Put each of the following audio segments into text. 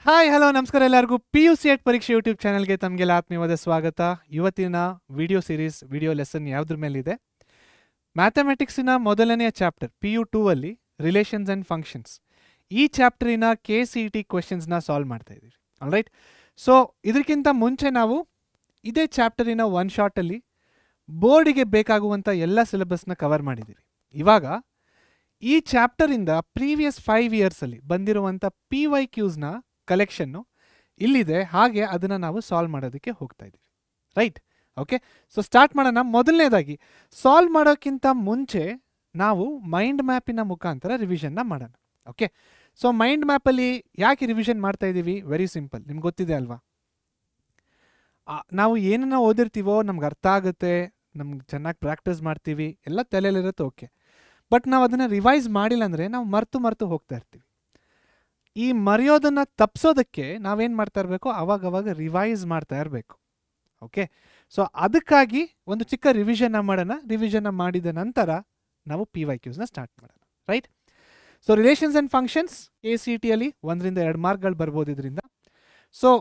Hi hello ನಮಸ್ಕಾರ ಎಲ್ಲರಿಗೂ PU CET ಪರೀಕ್ಷೆ ಯೂಟ್ಯೂಬ್ ಚಾನಲ್ಗೆ ತಮಗೆಲ್ಲ ಆತ್ಮೀಯವಾದ ಸ್ವಾಗತ. ಇವತ್ತಿನ ವಿಡಿಯೋ ಸೀರೀಸ್ ವಿಡಿಯೋ ಲೆಸನ್ ಯಾವುದ್ರ ಮೇಲಿದೆ? ಮ್ಯಾಥಮೆಟಿಕ್ಸಿನ ಮೊದಲನೆಯ ಚಾಪ್ಟರ್ PU2 ಅಲ್ಲಿ ರಿಲೇಷನ್ಸ್ ಆ್ಯಂಡ್ ಫಂಕ್ಷನ್ಸ್, ಈ ಚಾಪ್ಟರಿನ KCET ಕ್ವೆಶನ್ಸ್ನ ಸಾಲ್ವ್ ಮಾಡ್ತಾ ಇದ್ದೀವಿ. ಆಲ್ರೈಟ್, ಸೊ ಇದಕ್ಕಿಂತ ಮುಂಚೆ ನಾವು ಇದೇ ಚಾಪ್ಟರಿನ ಒನ್ ಶಾರ್ಟಲ್ಲಿ ಬೋರ್ಡಿಗೆ ಬೇಕಾಗುವಂಥ ಎಲ್ಲ ಸಿಲೆಬಸ್ನ ಕವರ್ ಮಾಡಿದ್ದೀವಿ. ಇವಾಗ ಈ ಚಾಪ್ಟರಿಂದ ಪ್ರೀವಿಯಸ್ 5 ಇಯರ್ಸಲ್ಲಿ ಬಂದಿರುವಂಥ PYQಸ್ನ ಕಲೆಕ್ಷನ್ನು ಇಲ್ಲಿದೆ, ಹಾಗೆ ಅದನ್ನು ನಾವು ಸಾಲ್ವ್ ಮಾಡೋದಕ್ಕೆ ಹೋಗ್ತಾ ಇದ್ದೀವಿ. Right, okay. ಸೊ ಸ್ಟಾರ್ಟ್ ಮಾಡೋಣ. ಮೊದಲನೇದಾಗಿ ಸಾಲ್ವ್ ಮಾಡೋಕ್ಕಿಂತ ಮುಂಚೆ ನಾವು ಮೈಂಡ್ ಮ್ಯಾಪಿನ ಮುಖಾಂತರ ರಿವಿಷನ್ನ ಮಾಡೋಣ. ಓಕೆ, ಸೊ ಮೈಂಡ್ ಮ್ಯಾಪಲ್ಲಿ ಯಾಕೆ ರಿವಿಷನ್ ಮಾಡ್ತಾ ಇದ್ದೀವಿ? ವೆರಿ ಸಿಂಪಲ್, ನಿಮ್ಗೆ ಗೊತ್ತಿದೆ ಅಲ್ವಾ, ನಾವು ಏನನ್ನ ಓದಿರ್ತೀವೋ ನಮ್ಗೆ ಅರ್ಥ ಆಗುತ್ತೆ, ನಮ್ಗೆ ಚೆನ್ನಾಗಿ ಪ್ರಾಕ್ಟೀಸ್ ಮಾಡ್ತೀವಿ, ಎಲ್ಲ ತಲೆಯಲ್ಲಿರುತ್ತೆ. ಓಕೆ, ಬಟ್ ನಾವು ಅದನ್ನು ರಿವೈಸ್ ಮಾಡಿಲ್ಲ ಅಂದರೆ ನಾವು ಮರ್ತು ಹೋಗ್ತಾ ಇರ್ತೀವಿ. ಈ ಮರೆಯೋದನ್ನು ತಪ್ಪಿಸೋದಕ್ಕೆ ನಾವೇನು ಮಾಡ್ತಾ ಇರಬೇಕು, ಅವಾಗವಾಗ ರಿವೈಸ್ ಮಾಡ್ತಾ ಇರಬೇಕು. ಓಕೆ, ಸೊ ಅದಕ್ಕಾಗಿ ಒಂದು ಚಿಕ್ಕ ರಿವಿಷನ್ನ ಮಾಡೋಣ. ರಿವಿಷನ್ನ ಮಾಡಿದ ನಂತರ ನಾವು PYQಸ್ನ ಸ್ಟಾರ್ಟ್ ಮಾಡೋಣ. Right, so relations and functions KCETಯಲ್ಲಿ 1-2 ಮಾರ್ಕ್ಗಳು ಬರ್ಬೋದು ಇದರಿಂದ. ಸೊ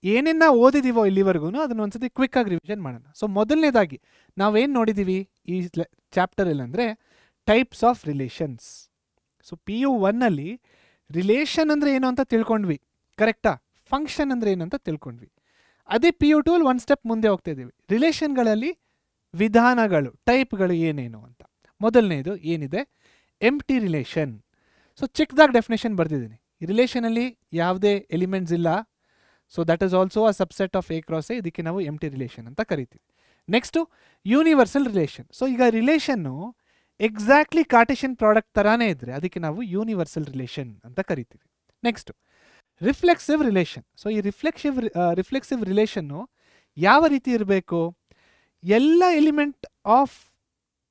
ಏನೇನು ಓದಿದ್ದೀವೋ ಇಲ್ಲಿವರೆಗೂ ಅದನ್ನು ಒಂದ್ಸತಿ ಕ್ವಿಕ್ಕಾಗಿ ರಿವಿಷನ್ ಮಾಡೋಣ. ಸೊ ಮೊದಲನೇದಾಗಿ ನಾವೇನು ನೋಡಿದ್ದೀವಿ ಈ ಚಾಪ್ಟರಲ್ಲಿ ಅಂದರೆ ಟೈಪ್ಸ್ ಆಫ್ ರಿಲೇಷನ್ಸ್. ಸೊ PU1ಅಲ್ಲಿ ರಿಲೇಷನ್ ಅಂದರೆ ಏನು ಅಂತ ತಿಳ್ಕೊಂಡ್ವಿ, ಕರೆಕ್ಟಾ? ಫಂಕ್ಷನ್ ಅಂದರೆ ಏನು ಅಂತ ತಿಳ್ಕೊಂಡ್ವಿ. ಅದೇ PU2 ಅಲ್ಲಿ ಒಂದು ಸ್ಟೆಪ್ ಮುಂದೆ ಹೋಗ್ತಾ ಇದ್ದೀವಿ. ರಿಲೇಷನ್ಗಳಲ್ಲಿ ವಿಧಾನಗಳು, ಟೈಪ್ಗಳು ಏನೇನು ಅಂತ. ಮೊದಲನೇದು ಏನಿದೆ, ಎಂಪ್ಟಿ ರಿಲೇಷನ್. ಸೊ ಚಿಕ್ಕದಾಗಿ ಡೆಫಿನೇಷನ್ ಬರ್ತಿದ್ದೀನಿ. ಈ ರಿಲೇಷನಲ್ಲಿ ಯಾವುದೇ ಎಲಿಮೆಂಟ್ಸ್ ಇಲ್ಲ, so that is also a subset of A cross A. ಇದಕ್ಕೆ ನಾವು ಎಂಪ್ಟಿ ರಿಲೇಷನ್ ಅಂತ ಕರಿತೀವಿ. Next universal relation. ಸೊ ಈಗ ರಿಲೇಷನ್ನು ಎಕ್ಸಾಕ್ಟ್ಲಿ ಕಾರ್ಟೇಷಿಯನ್ ಪ್ರಾಡಕ್ಟ್ ಥರಾನೇ ಇದ್ದರೆ ಅದಕ್ಕೆ ನಾವು ಯೂನಿವರ್ಸಲ್ ರಿಲೇಷನ್ ಅಂತ ಕರಿತೀವಿ. Next reflexive relation. ಸೊ ಈ ರಿಫ್ಲೆಕ್ಸಿವ್ ರಿಲೇಷನ್ನು ಯಾವ ರೀತಿ ಇರಬೇಕು? ಎಲ್ಲ ಎಲಿಮೆಂಟ್ ಆಫ್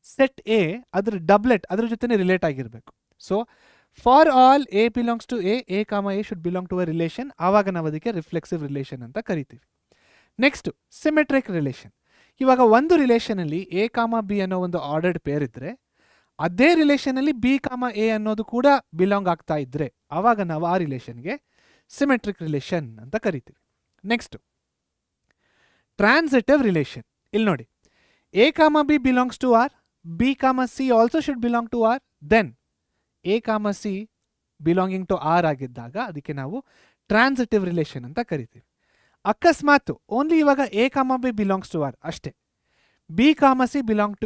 ಸೆಟ್ A ಅದರ ಡಬ್ಲೆಟ್ ಅದರ ಜೊತೆ ರಿಲೇಟ್ ಆಗಿರಬೇಕು. So for all A belongs to A should belong to a relation. ಆವಾಗ ನಾವು ಅದಕ್ಕೆ ರಿಫ್ಲೆಕ್ಸಿವ್ ರಿಲೇಷನ್ ಅಂತ ಕರಿತೀವಿ. Next symmetric relation. ಇವಾಗ ಒಂದು ರಿಲೇಷನಲ್ಲಿ A, B ಅನ್ನೋ ಒಂದು ಆರ್ಡರ್ಡ್ ಪೇರ್ ಇದ್ದರೆ ಅದೇ ರಿಲೇಷನಲ್ಲಿ B, A ಅನ್ನೋದು ಕೂಡ ಬಿಲಾಂಗ್ ಆಗ್ತಾ ಇದ್ದರೆ ಆವಾಗ ನಾವು ಆ ರಿಲೇಷನ್ಗೆ ಸಿಮೆಟ್ರಿಕ್ ರಿಲೇಷನ್ ಅಂತ ಕರಿತೀವಿ. Next transitive relation. ಇಲ್ಲಿ ನೋಡಿ, A, B belongs to R, B, C also should belong to R, then A, C belonging to R ಆಗಿದ್ದಾಗ ಅದಕ್ಕೆ ನಾವು ಟ್ರಾನ್ಸಿಟಿವ್ ರಿಲೇಷನ್ ಅಂತ ಕರಿತೀವಿ. ಅಕಸ್ಮಾತ್ ಓನ್ಲಿ ಇವಾಗ A, B belongs to R ಅಷ್ಟೇ, B, C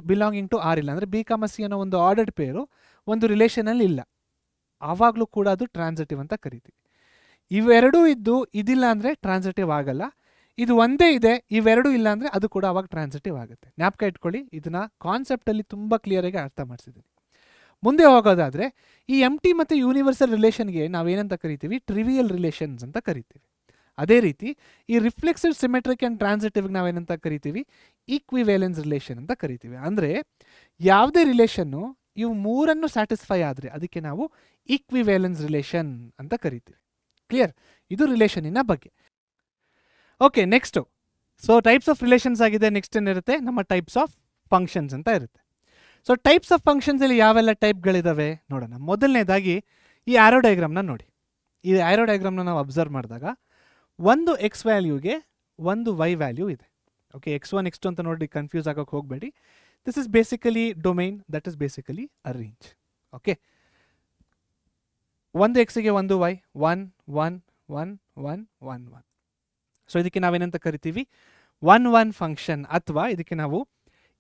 belonging to R ಇಲ್ಲ ಅಂದರೆ B, C ಅನ್ನೋ ಒಂದು ಆರ್ಡರ್ಡ್ ಪೇರು ಒಂದು ರಿಲೇಷನಲ್ಲಿ ಇಲ್ಲ, ಆವಾಗಲೂ ಕೂಡ ಅದು ಟ್ರಾನ್ಸಿಟಿವ್ ಅಂತ ಕರಿತೀವಿ. ಇವೆರಡೂ ಇದ್ದು ಇದಿಲ್ಲ ಅಂದರೆ ಟ್ರಾನ್ಸಿಟಿವ್ ಆಗಲ್ಲ. ಇದು ಒಂದೇ ಇದೆ, ಇವೆರಡೂ ಇಲ್ಲ ಅಂದರೆ ಅದು ಕೂಡ ಅವಾಗ ಟ್ರಾನ್ಸಿಟಿವ್ ಆಗುತ್ತೆ. ಜ್ಞಾಪಕ ಇಟ್ಕೊಳ್ಳಿ, ಇದನ್ನ ಕಾನ್ಸೆಪ್ಟಲ್ಲಿ ತುಂಬ ಕ್ಲಿಯರಾಗಿ ಅರ್ಥ ಮಾಡಿಸಿದ್ದೀನಿ. ಮುಂದೆ ಹೋಗೋದಾದರೆ ಈ ಎಂಪ್ಟಿ ಮತ್ತು ಯೂನಿವರ್ಸಲ್ ರಿಲೇಷನ್ಗೆ ನಾವೇನಂತ ಕರಿತೀವಿ? ಟ್ರಿವಿಯಲ್ ರಿಲೇಷನ್ಸ್ ಅಂತ ಕರಿತೀವಿ. ಅದೇ ರೀತಿ ಈ ರಿಫ್ಲೆಕ್ಸಿವ್, ಸಿಮೆಟ್ರಿಕ್ ಆ್ಯಂಡ್ ಟ್ರಾನ್ಸಿಟಿವ್ಗೆ ನಾವೇನಂತ ಕರಿತೀವಿ? ಈಕ್ವಿವೇಲೆನ್ಸ್ ರಿಲೇಷನ್ ಅಂತ ಕರಿತೀವಿ. ಅಂದರೆ ಯಾವುದೇ ರಿಲೇಷನ್ನು ಇವು ಮೂರನ್ನು ಸ್ಯಾಟಿಸ್ಫೈ ಆದರೆ ಅದಕ್ಕೆ ನಾವು ಈಕ್ವಿವೇಲೆನ್ಸ್ ರಿಲೇಷನ್ ಅಂತ ಕರಿತೀವಿ. ಕ್ಲಿಯರ್? ಇದು ರಿಲೇಷನಿನ ಬಗ್ಗೆ. Okay, next so types of relations ಆಗಿದೆ. ನೆಕ್ಸ್ಟ್ ಏನಿರುತ್ತೆ? ನಮ್ಮ ಟೈಪ್ಸ್ ಆಫ್ ಫಂಕ್ಷನ್ಸ್ ಅಂತ ಇರುತ್ತೆ. ಸೊ ಟೈಪ್ಸ್ ಆಫ್ ಫಂಕ್ಷನ್ಸಲ್ಲಿ ಯಾವೆಲ್ಲ ಟೈಪ್ಗಳಿದ್ದಾವೆ ನೋಡೋಣ. ಮೊದಲನೇದಾಗಿ ಈ ಆ್ಯರೋ ಡಯಾಗ್ರಾಮ್ನ ನೋಡಿ. ಈ ಆ್ಯರೋ ಡಯಾಗ್ರಾಮ್ನ ನಾವು ಅಬ್ಸರ್ವ್ ಮಾಡಿದಾಗ ಒಂದು X ವ್ಯಾಲ್ಯೂಗೆ ಒಂದು Y ವ್ಯಾಲ್ಯೂ ಇದೆ. ಓಕೆ, X1 X2 ಅಂತ ನೋಡಿ ಕನ್ಫ್ಯೂಸ್ ಆಗೋಕ್ಕೆ ಹೋಗಬೇಡಿ. This is basically domain, that is basically a range. Okay, ಒಂದು Xಗೆ ಒಂದು Y, 1 1 1 1 1 1. ಸೊ ಇದಕ್ಕೆ ನಾವೇನಂತ ಕರಿತೀವಿ? 1 1 ಫಂಕ್ಷನ್, ಅಥವಾ ಇದಕ್ಕೆ ನಾವು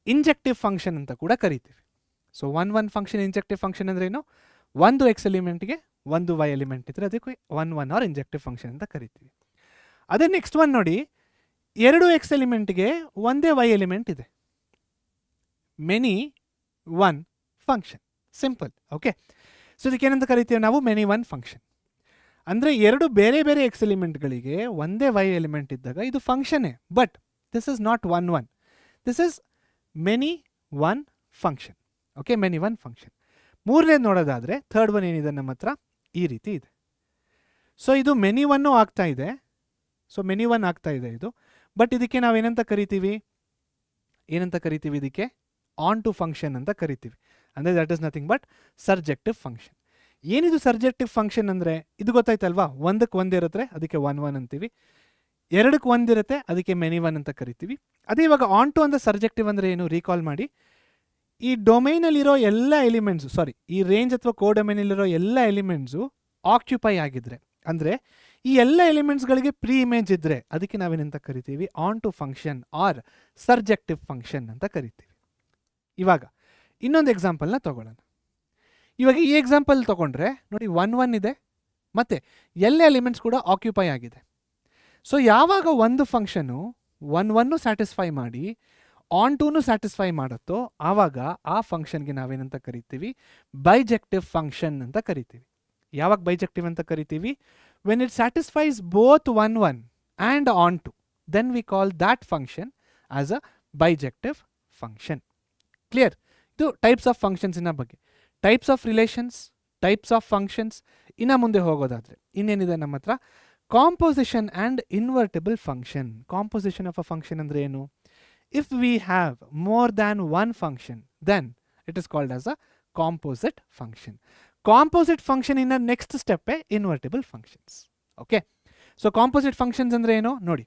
ಇಂಜೆಕ್ಟಿವ್ ಫಂಕ್ಷನ್ ಅಂತ ಕೂಡ ಕರಿತೀವಿ. ಸೊ 1 1 ಫಂಕ್ಷನ್, ಇಂಜೆಕ್ಟಿವ್ ಫಂಕ್ಷನ್ ಅಂದ್ರೆ ಏನು? ಒಂದು X ಎಲಿಮೆಂಟ್ಗೆ ಒಂದು Y ಎಲಿಮೆಂಟ್ ಇದ್ದರೆ ಅದಕ್ಕೆ 1 1 ಆರ್ ಇಂಜೆಕ್ಟಿವ್ ಫಂಕ್ಷನ್ ಅಂತ ಕರಿತೀವಿ. ಅದೇ ನೆಕ್ಸ್ಟ್ ಒನ್ ನೋಡಿ, ಎರಡು X ಎಲಿಮೆಂಟ್ಗೆ ಒಂದೇ Y ಎಲಿಮೆಂಟ್ ಇದೆ, many one function. Simple. Okay, so ಇದಕ್ಕೆ ಏನಂತ ಕರಿತೀವಿ ನಾವು? Many one function. ಅಂದರೆ ಎರಡು ಬೇರೆ ಬೇರೆ X ಎಲಿಮೆಂಟ್ಗಳಿಗೆ ಒಂದೇ Y ಎಲಿಮೆಂಟ್ ಇದ್ದಾಗ ಇದು ಫಂಕ್ಷನ್ನೇ, but this is not 1 1, this is many one function. Okay, many one function. ಮೂರನೇದು ನೋಡೋದಾದರೆ ಥರ್ಡ್ ಒನ್ ಏನಿದೆ ನಮ್ಮ ಹತ್ರ? ಈ ರೀತಿ ಇದೆ. ಸೊ ಇದು ಮೆನಿ ಒನ್ನು ಆಗ್ತಾ ಇದೆ, ಸೊ ಮೆನಿ ಒನ್ ಆಗ್ತಾ ಇದೆ ಇದು, ಬಟ್ ಇದಕ್ಕೆ ನಾವೇನಂತ ಕರಿತೀವಿ? ಏನಂತ ಕರಿತೀವಿ ಇದಕ್ಕೆ? ಆನ್ ಟು ಫಂಕ್ಷನ್ ಅಂತ ಕರಿತೀವಿ. ಅಂದರೆ that is nothing but surjective function. ಏನಿದು ಸರ್ಜೆಕ್ಟಿವ್ ಫಂಕ್ಷನ್ ಅಂದರೆ ಇದು ಗೊತ್ತಾಯ್ತಲ್ವಾ, ಒಂದಕ್ಕೆ ಒಂದಿರುತ್ತೆ ಅದಕ್ಕೆ 1 1 ಅಂತೀವಿ, ಎರಡಕ್ಕೆ ಒಂದಿರುತ್ತೆ ಅದಕ್ಕೆ ಮೆನಿ ಒನ್ ಅಂತ ಕರಿತೀವಿ. ಅದೇ ಇವಾಗ ಆನ್ ಟು ಅಂದರೆ ಸರ್ಜೆಕ್ಟಿವ್ ಅಂದರೆ ಏನು ರೀಕಾಲ್ ಮಾಡಿ, ಈ ಡೊಮೈನಲ್ಲಿರೋ ಎಲ್ಲ ಎಲಿಮೆಂಟ್ಸು ಈ ರೇಂಜ್ ಅಥವಾ ಕೋಡೊಮೈನಲ್ಲಿರೋ ಎಲ್ಲ ಎಲಿಮೆಂಟ್ಸು ಆಕ್ಯುಪೈ ಆಗಿದ್ರೆ, ಅಂದರೆ ಈ ಎಲ್ಲ ಎಲಿಮೆಂಟ್ಸ್ಗಳಿಗೆ ಪ್ರೀ ಇಮೇಜ್ ಇದ್ದರೆ ಅದಕ್ಕೆ ನಾವೇನಂತ ಕರಿತೀವಿ onto function or surjective function ಅಂತ ಕರಿತೀವಿ. ಇವಾಗ ಇನ್ನೊಂದು ಎಕ್ಸಾಂಪಲ್ನ ತಗೊಳ್ಳೋಣ. ಇವಾಗ ಈ ಎಕ್ಸಾಂಪಲ್ ತೊಗೊಂಡ್ರೆ ನೋಡಿ 1 1 ಇದೆ ಮತ್ತು ಎಲ್ಲ ಎಲಿಮೆಂಟ್ಸ್ ಕೂಡ ಆಕ್ಯುಪೈ ಆಗಿದೆ. ಸೊ ಯಾವಾಗ ಒಂದು ಫಂಕ್ಷನು 1 1 ಸ್ಯಾಟಿಸ್ಫೈ ಮಾಡಿ ಆನ್ ಟೂನು ಸ್ಯಾಟಿಸ್ಫೈ ಮಾಡುತ್ತೋ ಆವಾಗ ಆ ಫಂಕ್ಷನ್ಗೆ ನಾವೇನಂತ ಕರಿತೀವಿ ಬೈಜೆಕ್ಟಿವ್ ಫಂಕ್ಷನ್ ಅಂತ ಕರಿತೀವಿ. ಯಾವಾಗ ಬೈಜೆಕ್ಟಿವ್ ಅಂತ ಕರಿತೀವಿ? When it satisfies both 1 1 and onto, then we call that function as a bijective function. Clear? ಇದು ಟೈಪ್ಸ್ ಆಫ್ ಫಂಕ್ಷನ್ಸಿನ ಬಗ್ಗೆ. Types of relations, types of functions. ಇನ್ನು ಮುಂದೆ ಹೋಗೋದಾದರೆ ಇನ್ನೇನಿದೆ ನಮ್ಮ ಹತ್ರ? Composition and invertible function. Composition of a function ಅಂದರೆ ಏನು? If we have more than one function then it is called as a composite function. Composite function ಇನ್ನ next ಸ್ಟೆಪ್ಪೇ invertible functions. Okay, so composite functions ಅಂದರೆ ಏನು ನೋಡಿ?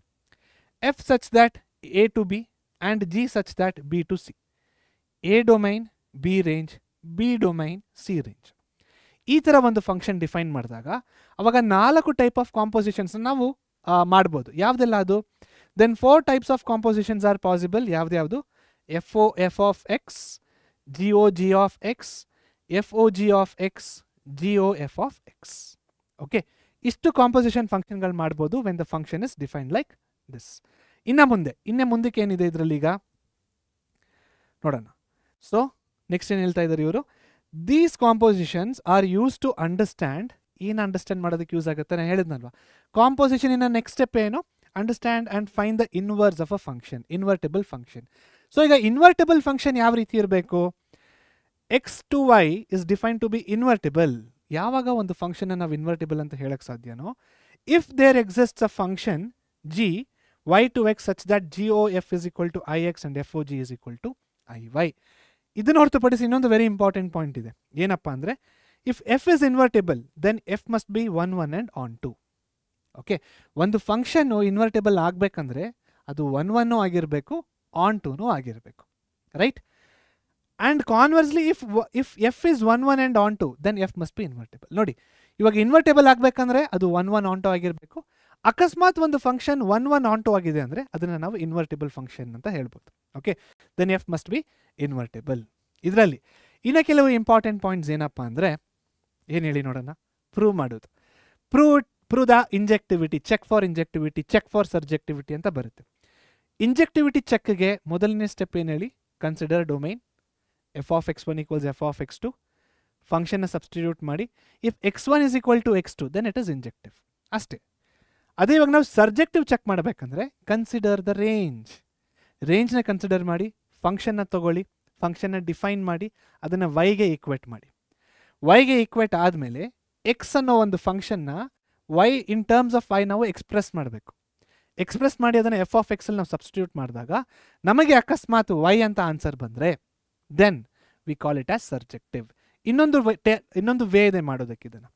F such that A to B and g such that B to C. A domain B range, B domain C range. ಈ ಥರ ಒಂದು function define ಮಾಡಿದಾಗ ಅವಾಗ 4 type of compositions ನಾವು ಮಾಡ್ಬೋದು. ಯಾವುದೆಲ್ಲ ಅದು? Then 4 types of compositions are possible. ಯಾವ್ದು? F of X, G o G of X, F o G of X, G o F of X. Okay, ಇಷ್ಟು ಕಾಂಪೋಸಿಷನ್ ಫಂಕ್ಷನ್ಗಳು ಮಾಡ್ಬೋದು when the function is defined like this. ಇನ್ನೇ ಮುಂದಕ್ಕೆ ಏನಿದೆ ಇದರಲ್ಲಿ ಈಗ ನೋಡೋಣ. ಸೊ ನೆಕ್ಸ್ಟ್ ಏನು ಹೇಳ್ತಾ ಇದ್ದಾರೆ ಇವರು? These compositions are use to understand. ಏನು ಅಂಡರ್ಸ್ಟ್ಯಾಂಡ್ ಮಾಡೋದಕ್ಕೆ ಯೂಸ್ ಆಗುತ್ತೆ? ನಾನು ಹೇಳಿದ್ನಲ್ವಾ, ಕಾಂಪೋಸಿಷನ್ ಇನ್ನ ನೆಕ್ಸ್ಟ್ ಸ್ಟೆಪ್ ಏನು? Understand and find the inverse of a function, invertible function. So ಈಗ ಇನ್ವರ್ಟಿಬಲ್ ಫಂಕ್ಷನ್ ಯಾವ ರೀತಿ ಇರಬೇಕು? X to Y is define to be invertible. ಯಾವಾಗ ಒಂದು ಫಂಕ್ಷನ್ ನಾವು ಇನ್ವರ್ಟಿಬಲ್ ಅಂತ ಹೇಳಕ್ ಸಾಧ್ಯನೋ? If there exists a function G Y to X such that G o F is equal to I x and f o g is equal to I y. ಇದನ್ನು ಹೊರತುಪಡಿಸಿ ಇನ್ನೊಂದು very important point ಇದೆ. ಏನಪ್ಪ ಅಂದರೆ, if f is invertible then f must be 1 1 and onto. Okay, ಒಂದು ಫಂಕ್ಷನ್ನು invertible ಆಗಬೇಕಂದ್ರೆ ಅದು 1 1 ಆಗಿರಬೇಕು, ಆನ್ ಟೂನೂ ಆಗಿರಬೇಕು, right? And conversely if f is 1 1 and onto then f must be invertible. ನೋಡಿ, ಇವಾಗ ಇನ್ವರ್ಟೇಬಲ್ ಆಗಬೇಕಂದ್ರೆ ಅದು 1 1 ಆನ್ ಟು ಆಗಿರಬೇಕು. ಅಕಸ್ಮಾತ್ ಒಂದು ಫಂಕ್ಷನ್ 1 1 ಆನ್ ಟು ಆಗಿದೆ ಅಂದರೆ ಅದನ್ನು ನಾವು ಇನ್ವರ್ಟಿಬಲ್ ಫಂಕ್ಷನ್ ಅಂತ ಹೇಳ್ಬೋದು. Okay, then f must be invertible. ಇದರಲ್ಲಿ ಇನ್ನು ಕೆಲವು ಇಂಪಾರ್ಟೆಂಟ್ ಪಾಯಿಂಟ್ಸ್ ಏನಪ್ಪ ಅಂದರೆ, ಏನು ಹೇಳಿ ನೋಡೋಣ? ಪ್ರೂವ್ ಮಾಡೋದು. Prove the injectivity, check for injectivity, check for surjectivity ಅಂತ ಬರುತ್ತೆ. ಇಂಜೆಕ್ಟಿವಿಟಿ ಚೆಕ್ಗೆ ಮೊದಲನೇ ಸ್ಟೆಪ್ ಏನು ಹೇಳಿ? Consider domain F of X one equals F of X two. ಫಂಕ್ಷನ್ನ ಸಬ್ಸ್ಟಿಟ್ಯೂಟ್ ಮಾಡಿ. If X one is equal to X two then it is injective, ಅಷ್ಟೇ. ಅದೇ ಇವಾಗ ನಾವು ಸರ್ಜೆಕ್ಟಿವ್ ಚೆಕ್ ಮಾಡಬೇಕಂದ್ರೆ ಕನ್ಸಿಡರ್ ದ ರೇಂಜ್. ರೇಂಜ್ನ ಕನ್ಸಿಡರ್ ಮಾಡಿ, ಫಂಕ್ಷನ್ನ ತಗೊಳ್ಳಿ, ಫಂಕ್ಷನ್ನ ಡಿಫೈನ್ ಮಾಡಿ, ಅದನ್ನು ವೈಗೆ ಈಕ್ವೇಟ್ ಮಾಡಿ. ವೈಗೆ ಈಕ್ವೇಟ್ ಆದಮೇಲೆ ಎಕ್ಸ್ ಅನ್ನೋ ಒಂದು ಫಂಕ್ಷನ್ನ y in terms of y ನಾವು ಎಕ್ಸ್ಪ್ರೆಸ್ ಮಾಡಬೇಕು. ಎಕ್ಸ್ಪ್ರೆಸ್ ಮಾಡಿ ಅದನ್ನು ಎಫ್ ಆಫ್ ಎಕ್ಸಲ್ಲಿ ನಾವು ಸಬ್ಸ್ಟಿಟ್ಯೂಟ್ ಮಾಡಿದಾಗ ನಮಗೆ ಅಕಸ್ಮಾತ್ ವೈ ಅಂತ ಆನ್ಸರ್ ಬಂದರೆ then we call it as surjective. ಇನ್ನೊಂದು ವೇ ಇದೆ ಮಾಡೋದಕ್ಕೆ ಇದನ್ನು.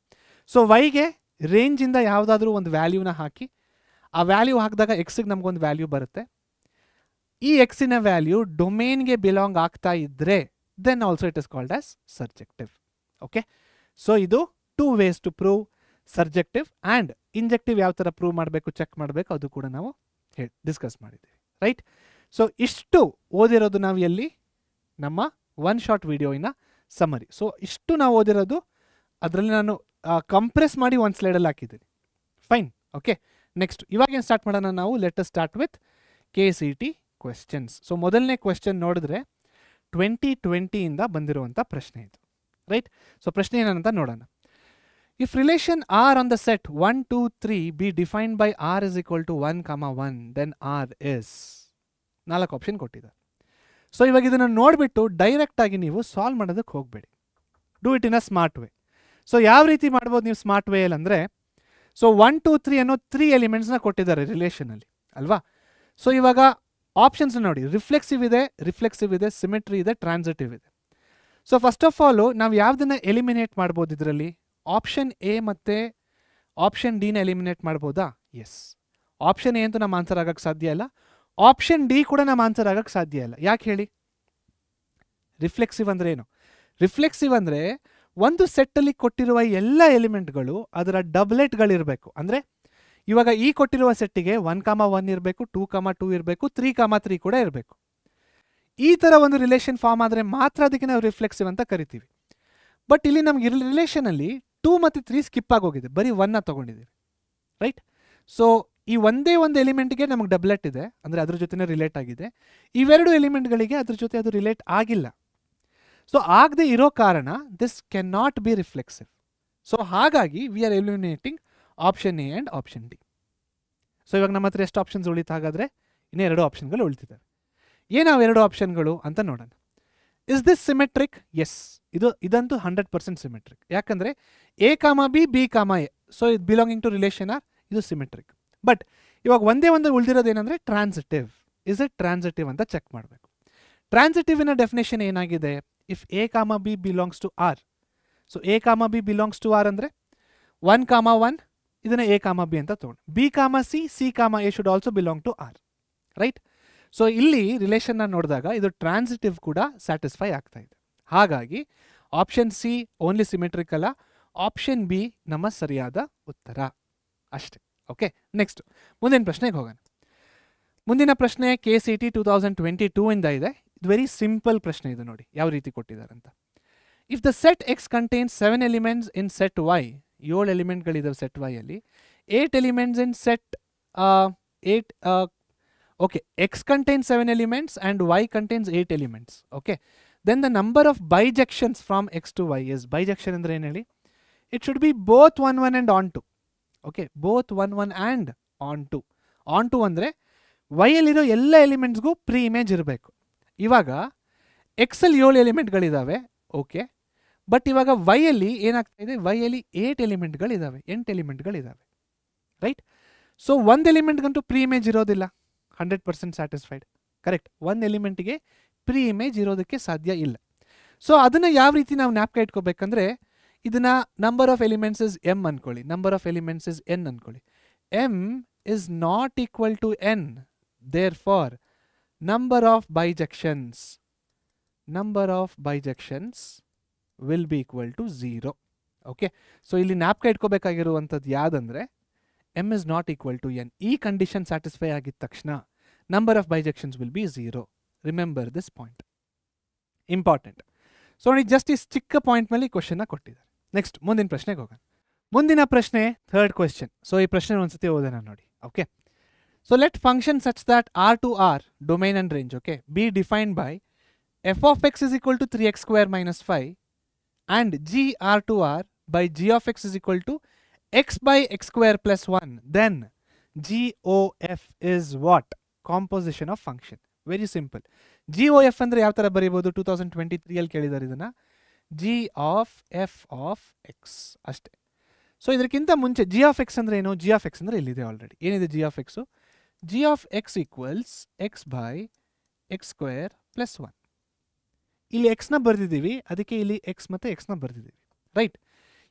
ಸೊ ವೈಗೆ ರೇಂಜಿಂದ ಯಾವುದಾದ್ರೂ ಒಂದು ವ್ಯಾಲ್ಯೂನ ಹಾಕಿ, ಆ ವ್ಯಾಲ್ಯೂ ಹಾಕಿದಾಗ ಎಕ್ಸಿಗೆ ನಮಗೊಂದು ವ್ಯಾಲ್ಯೂ ಬರುತ್ತೆ. ಈ ಎಕ್ಸಿನ ವ್ಯಾಲ್ಯೂ ಡೊಮೇನ್ಗೆ ಬಿಲಾಂಗ್ ಆಗ್ತಾ ಇದ್ದರೆ then also it is called as surjective. Okay, so ಇದು 2 ways to prove surjective and injective. ಯಾವ ಥರ ಪ್ರೂವ್ ಮಾಡಬೇಕು, ಚೆಕ್ ಮಾಡಬೇಕು, ಅದು ಕೂಡ ನಾವು ಡಿಸ್ಕಸ್ ಮಾಡಿದ್ದೀವಿ, ರೈಟ್? ಸೊ ಇಷ್ಟು ಓದಿರೋದು ನಾವು ಎಲ್ಲಿ? ನಮ್ಮ 1 ಶಾರ್ಟ್ ವಿಡಿಯೋಯಿನ ಸಮರಿ. ಸೊ ಇಷ್ಟು ನಾವು ಓದಿರೋದು, ಅದರಲ್ಲಿ ನಾನು ಕಂಪ್ರೆಸ್ ಮಾಡಿ ಒಂದು ಸ್ಲೈಡಲ್ಲಿ ಹಾಕಿದ್ದೀನಿ. Fine, okay. ನೆಕ್ಸ್ಟ್ ಇವಾಗ ಏನು ಸ್ಟಾರ್ಟ್ ಮಾಡೋಣ ನಾವು? Let us start with KCT questions. So ಮೊದಲನೇ ಕ್ವೆಶ್ಚನ್ ನೋಡಿದ್ರೆ 2020ಇಂದ ಬಂದಿರುವಂಥ ಪ್ರಶ್ನೆ ಇದು, ರೈಟ್? ಸೊ ಪ್ರಶ್ನೆ ಏನಂತ ನೋಡೋಣ. If relation R on the set 1 2 3 be defined by R is equal to 1, 1 then R is 4 option ಕೊಟ್ಟಿದ್ದಾರೆ. ಸೊ ಇವಾಗ ಇದನ್ನು ನೋಡಿಬಿಟ್ಟು ಡೈರೆಕ್ಟಾಗಿ ನೀವು ಸಾಲ್ವ್ ಮಾಡೋದಕ್ಕೆ ಹೋಗಬೇಡಿ. Do it in a smart way. So ಯಾವ ರೀತಿ ಮಾಡ್ಬೋದು ನೀವು ಸ್ಮಾರ್ಟ್ ವೇಯಲ್ಲಿ ಅಂದರೆ, ಸೊ 1 2 3 ಅನ್ನೋ 3 ಎಲಿಮೆಂಟ್ಸ್ನ ಕೊಟ್ಟಿದ್ದಾರೆ ರಿಲೇಷನಲ್ಲಿ, ಅಲ್ವಾ? ಸೊ ಇವಾಗ ಆಪ್ಷನ್ಸ್ ನೋಡಿ, ರಿಫ್ಲೆಕ್ಸಿವ್ ಇದೆ, ಸಿಮೆಟ್ರಿ ಇದೆ, ಟ್ರಾನ್ಸಿಟಿವ್ ಇದೆ. ಸೊ ಫಸ್ಟ್ ಆಫ್ ಆಲು ನಾವು ಯಾವುದನ್ನು ಎಲಿಮಿನೇಟ್ ಮಾಡ್ಬೋದು ಇದರಲ್ಲಿ? ಆಪ್ಷನ್ ಎ ಮತ್ತು ಆಪ್ಷನ್ ಡಿನ ಎಲಿಮಿನೇಟ್ ಮಾಡ್ಬೋದಾ? ಎಸ್. ಆಪ್ಷನ್ ಎ ಅಂತೂ ನಮ್ಮ ಆನ್ಸರ್ ಆಗೋಕ್ಕೆ ಸಾಧ್ಯ ಇಲ್ಲ, ಆಪ್ಷನ್ ಡಿ ಕೂಡ ನಮ್ಮ ಆನ್ಸರ್ ಆಗೋಕ್ಕೆ ಸಾಧ್ಯ ಇಲ್ಲ. ಯಾಕೆ ಹೇಳಿ? ರಿಫ್ಲೆಕ್ಸಿವ್ ಅಂದರೆ ಏನು? ರಿಫ್ಲೆಕ್ಸಿವ್ ಅಂದರೆ ಒಂದು ಸೆಟ್ಟಲ್ಲಿ ಕೊಟ್ಟಿರುವ ಎಲ್ಲ ಎಲಿಮೆಂಟ್ಗಳು ಅದರ ಡಬ್ಲೆಟ್ಗಳಿರಬೇಕು. ಅಂದರೆ ಇವಾಗ ಈ ಕೊಟ್ಟಿರುವ ಸೆಟ್ಟಿಗೆ 1,1 ಇರಬೇಕು, 2,2 ಇರಬೇಕು, 3,3 ಕೂಡ ಇರಬೇಕು. ಈ ಥರ ಒಂದು ರಿಲೇಷನ್ ಫಾರ್ಮ್ ಆದರೆ ಮಾತ್ರ ಅದಕ್ಕೆ ನಾವು ರಿಫ್ಲೆಕ್ಸಿವ್ ಅಂತ ಕರಿತೀವಿ. ಬಟ್ ಇಲ್ಲಿ ನಮ್ಗೆ ರಿಲೇಷನಲ್ಲಿ 2 ಮತ್ತು 3 ಸ್ಕಿಪ್ ಆಗೋಗಿದೆ, ಬರೀ 1ನ ತೊಗೊಂಡಿದ್ದೀವಿ, ರೈಟ್? ಸೊ ಈ ಒಂದೇ ಒಂದು ಎಲಿಮೆಂಟ್ಗೆ ನಮಗೆ ಡಬ್ಲೆಟ್ ಇದೆ, ಅಂದರೆ ಅದ್ರ ಜೊತೆ ರಿಲೇಟ್ ಆಗಿದೆ. ಇವೆರಡು ಎಲಿಮೆಂಟ್ಗಳಿಗೆ ಅದ್ರ ಜೊತೆ ಅದು ರಿಲೇಟ್ ಆಗಿಲ್ಲ. ಸೊ ಆಗದೆ ಇರೋ ಕಾರಣ this can not be reflexive. So ಹಾಗಾಗಿ we are eliminating option A and option D. So ಇವಾಗ ನಮ್ಮ ಹತ್ರ ಎಷ್ಟು ಆಪ್ಷನ್ಸ್ ಉಳಿತು? ಹಾಗಾದರೆ ಇನ್ನೂ 2 ಆಪ್ಷನ್ಗಳು ಉಳಿತಿದ್ದಾವೆ. ಏನಾವು 2 ಆಪ್ಷನ್ಗಳು ಅಂತ ನೋಡೋಣ. Is this symmetric? ಎಸ್, ಇದಂತೂ 100% ಸಿಮೆಟ್ರಿಕ್. ಯಾಕಂದರೆ a comma b, b comma a, so ಇದು ಬಿಲಾಂಗಿಂಗ್ ಟು ರಿಲೇಷನ್ ಆರ್, ಇದು ಸಿಮೆಟ್ರಿಕ್. ಬಟ್ ಇವಾಗ ಒಂದೇ ಒಂದು ಉಳಿದಿರೋದೇನೆಂದರೆ ಟ್ರಾನ್ಸಿಟಿವ್. ಇಸ್ ಇಟ್ ಟ್ರಾನ್ಸಿಟಿವ್ ಅಂತ ಚೆಕ್ ಮಾಡಬೇಕು. ಟ್ರಾನ್ಸಿಟಿವಿನ ಡೆಫಿನೇಷನ್ ಏನಾಗಿದೆ? If a comma b belongs to R. So a comma b belongs to R ಅಂದರೆ 1,1 ಇದನ್ನು ಎ ಕಾಮ ಬಿ ಅಂತ ತೊಗೊಂಡು, b comma c, c comma a should also belong to R, right? So ಇಲ್ಲಿ ರಿಲೇಷನ್ನ ನೋಡಿದಾಗ ಇದು transitive ಕೂಡ satisfy ಆಗ್ತಾ ಇದೆ. ಹಾಗಾಗಿ ಆಪ್ಷನ್ ಸಿ ಓನ್ಲಿ ಸಿಮೆಟ್ರಿಕ್ ಅಲ್ಲ, ಆಪ್ಷನ್ ಬಿ ನಮ್ಮ ಸರಿಯಾದ ಉತ್ತರ ಅಷ್ಟೇ. ಓಕೆ, ನೆಕ್ಸ್ಟ್ ಮುಂದಿನ ಪ್ರಶ್ನೆಗೆ ಹೋಗೋಣ. ಮುಂದಿನ ಪ್ರಶ್ನೆ KCT 2022 ಇಂದ ಇದೆ. ಇದು ವೆರಿ ಸಿಂಪಲ್ ಪ್ರಶ್ನೆ. ಇದು ನೋಡಿ ಯಾವ ರೀತಿ ಕೊಟ್ಟಿದ್ದಾರೆ ಅಂತ. If the set X contains 7 elements in set Y, 7 ಎಲಿಮೆಂಟ್ಗಳಿದಾವೆ ಸೆಟ್ ವೈ ಅಲ್ಲಿ, 8 elements in set 8, okay, X contains 7 elements and Y contains 8 elements. Okay, then the number of bijections from X to Y is, bijection ಅಂದರೆ ಏನು ಹೇಳಿ? It should be both 1, 1 and onto. Okay, both 1, 1 and onto. Onto ಅಂದರೆ ವೈಯಲ್ಲಿರೋ ಎಲ್ಲ ಎಲಿಮೆಂಟ್ಸ್ಗೂ pre image ಇರಬೇಕು. ಇವಾಗ ಎಕ್ಸಲ್ಲಿ 7 ಎಲಿಮೆಂಟ್ಗಳಿದ್ದಾವೆ, okay, but ಇವಾಗ ವೈಯಲ್ಲಿ ಏನಾಗ್ತಾ ಇದೆ? ವೈಯಲ್ಲಿ 8 ಎಲಿಮೆಂಟ್ಗಳಿದ್ದಾವೆ, 8 ಎಲಿಮೆಂಟ್ಗಳಿದ್ದಾವೆ, ರೈಟ್? ಸೊ ಒಂದು ಎಲಿಮೆಂಟ್ಗಂತೂ ಪ್ರೀ ಇಮೇಜ್ ಇರೋದಿಲ್ಲ, 100% ಸ್ಯಾಟಿಸ್ಫೈಡ್, ಕರೆಕ್ಟ್? ಒಂದು ಎಲಿಮೆಂಟಿಗೆ ಪ್ರೀ ಇಮೇಜ್ ಇರೋದಕ್ಕೆ ಸಾಧ್ಯ ಇಲ್ಲ. ಸೊ ಅದನ್ನು ಯಾವ ರೀತಿ ನಾವು ಜ್ಞಾಪಕ ಇಟ್ಕೋಬೇಕಂದ್ರೆ, ಇದನ್ನು number of elements is M ಅನ್ಕೊಳ್ಳಿ, number of elements is N ಅನ್ಕೊಳ್ಳಿ. M is not equal to N, therefore number of bijections will be equal to 0. Okay, so ಇಲ್ಲಿ ಜ್ಞಾಪಕ ಇಟ್ಕೋಬೇಕಾಗಿರುವಂಥದ್ದು ಯಾವುದಂದ್ರೆ m is not equal to n. ಈ condition satisfy ಆಗಿದ ತಕ್ಷಣ number of bijections will be 0. Remember this point, important. So ನೋಡಿ, just ಈ ಚಿಕ್ಕ point ಮೇಲೆ ಈ ಕ್ವಶನ್ನ ಕೊಟ್ಟಿದ್ದಾರೆ. ನೆಕ್ಸ್ಟ್ ಮುಂದಿನ ಪ್ರಶ್ನೆಗೆ ಹೋಗೋಣ. ಮುಂದಿನ ಪ್ರಶ್ನೆ 3rd ಕ್ವೆಶ್ಚನ್. ಸೊ ಈ ಪ್ರಶ್ನೆ ಒಂದ್ಸತಿ ಓದೋಣ ನೋಡಿ. Okay, so let function such that R to R, domain and range, okay, be defined by f of x is equal to 3x square minus 5 and g R to R by g of x is equal to x by x square plus 1. Then GOF is what? Composition of function. Very simple. GOF ಅಂದ್ರೆ ಯಾವ ಥರ ಬರೀಬೋದು? 2023 ಅಲ್ಲಿ ಕೇಳಿದ್ದಾರೆ ಇದನ್ನು. g of f of x ಅಷ್ಟೇ. So ಇದಕ್ಕಿಂತ ಮುಂಚೆ g of x ಅಂದರೆ ಏನು? g of x ಅಂದರೆ ಇಲ್ಲಿದೆ ಆಲ್ರೆಡಿ. ಏನಿದೆ g of x? g of x equals x by x square plus 1. ಇಲ್ಲಿ ಎಕ್ಸ್ನ ಬರೆದಿದ್ದೀವಿ, ಅದಕ್ಕೆ ಇಲ್ಲಿ ಎಕ್ಸ್ ಮತ್ತು ಎಕ್ಸ್ನ ಬರೆದಿದ್ದೀವಿ, ರೈಟ್?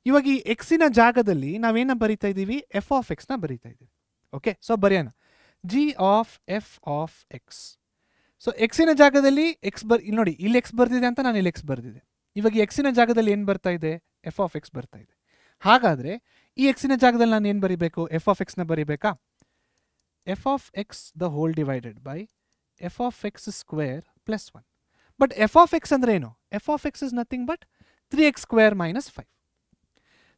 ಇವಾಗ ಈ ಎಕ್ಸಿನ ಜಾಗದಲ್ಲಿ ನಾವೇನ ಬರೀತಾ ಇದ್ದೀವಿ? ಎಫ್ ಆಫ್ ಎಕ್ಸ್ನ ಬರೀತಾ ಇದ್ದೀವಿ. ಓಕೆ, ಸೊ ಬರೆಯೋಣ. G of F of X. So ಎಕ್ಸಿನ ಜಾಗದಲ್ಲಿ ಎಕ್ಸ್ ಇಲ್ಲಿ ನೋಡಿ, ಇಲ್ಲಿ ಎಕ್ಸ್ ಬರ್ದಿದೆ ಅಂತ ನಾನು ಇಲ್ಲಿ ಎಕ್ಸ್ ಬರ್ದಿದೆ. ಇವಾಗ ಈ ಎಕ್ಸಿನ ಜಾಗದಲ್ಲಿ ಏನು ಬರ್ತಾ ಇದೆ? ಎಫ್ ಆಫ್ ಎಕ್ಸ್ ಬರ್ತಾ ಇದೆ. ಹಾಗಾದರೆ ಈ ಎಕ್ಸಿನ ಜಾಗದಲ್ಲಿ ನಾನು ಏನು ಬರೀಬೇಕು? ಎಫ್ ಆಫ್ ಎಕ್ಸ್ನ ಬರೀಬೇಕಾ? F of X the whole divided by F of X square plus 1. But F of X ಅಂದರೆ ಏನು? F of X is nothing but 3x square minus 5.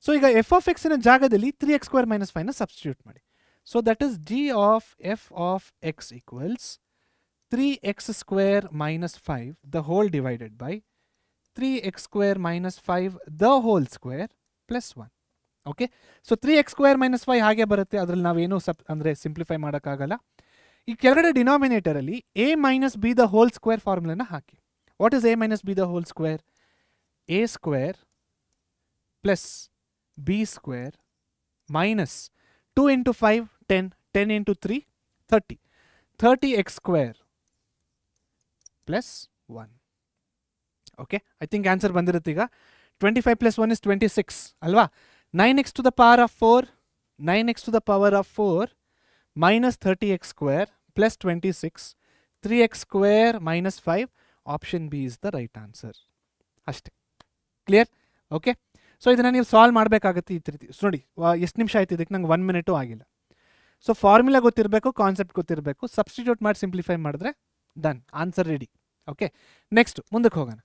So ಈಗ ಎಫ್ ಆಫ್ ಎಕ್ಸಿನ ಜಾಗದಲ್ಲಿ 3x ಸ್ಕ್ವೇರ್ ಮೈನಸ್ 5ನ substitute ಮಾಡಿ. So that is G of F of X equals 3x square minus 5 the whole divided by 3x square minus 5 the whole square plus 1. Okay, so 3x square minus 5 ಹಾಗೆ ಬರುತ್ತೆ, ಅದರಲ್ಲಿ ನಾವೇನು ಅಂದರೆ simplify ಮಾಡೋಕ್ಕಾಗಲ್ಲ. ಈ ಕೆಳಗಡೆ ಡಿನಾಮಿನೇಟರಲ್ಲಿ a minus B the whole square ಫಾರ್ಮುಲಾನ ಹಾಕಿ. What is a minus B the whole square? a square plus b square minus 2 into 5 10, 10 into 3 30, 30x square plus 1. Okay, I think answer ಬಂದಿರುತ್ತೆ ಈಗ. 25 plus 1 is 26 ಅಲ್ವಾ. 9x to the power of 4 9x to the power of 4 minus 30x square plus 26 3x square minus 5 option B is the right answer. ಅಷ್ಟೇ. Clear? Okay. So ಇದನ್ನು ನೀವು solve ಮಾಡಬೇಕಾಗುತ್ತೆ ಈ ರೀತಿ. ನೋಡಿ ಎಷ್ಟು ನಿಮಿಷ ಆಯ್ತು ಇದಕ್ಕೆ, ನಂಗೆ 1 ಮಿನಿಟು ಆಗಿಲ್ಲ. ಸೊ ಫಾರ್ಮುಲಾ ಗೊತ್ತಿರಬೇಕು, ಕಾನ್ಸೆಪ್ಟ್ ಗೊತ್ತಿರಬೇಕು, ಸಬ್ಸ್ಟಿಟ್ಯೂಟ್ ಮಾಡಿ ಸಿಂಪ್ಲಿಫೈ ಮಾಡಿದ್ರೆ done, answer ready. Okay, next ಮುಂದಕ್ಕೆ ಹೋಗೋಣ.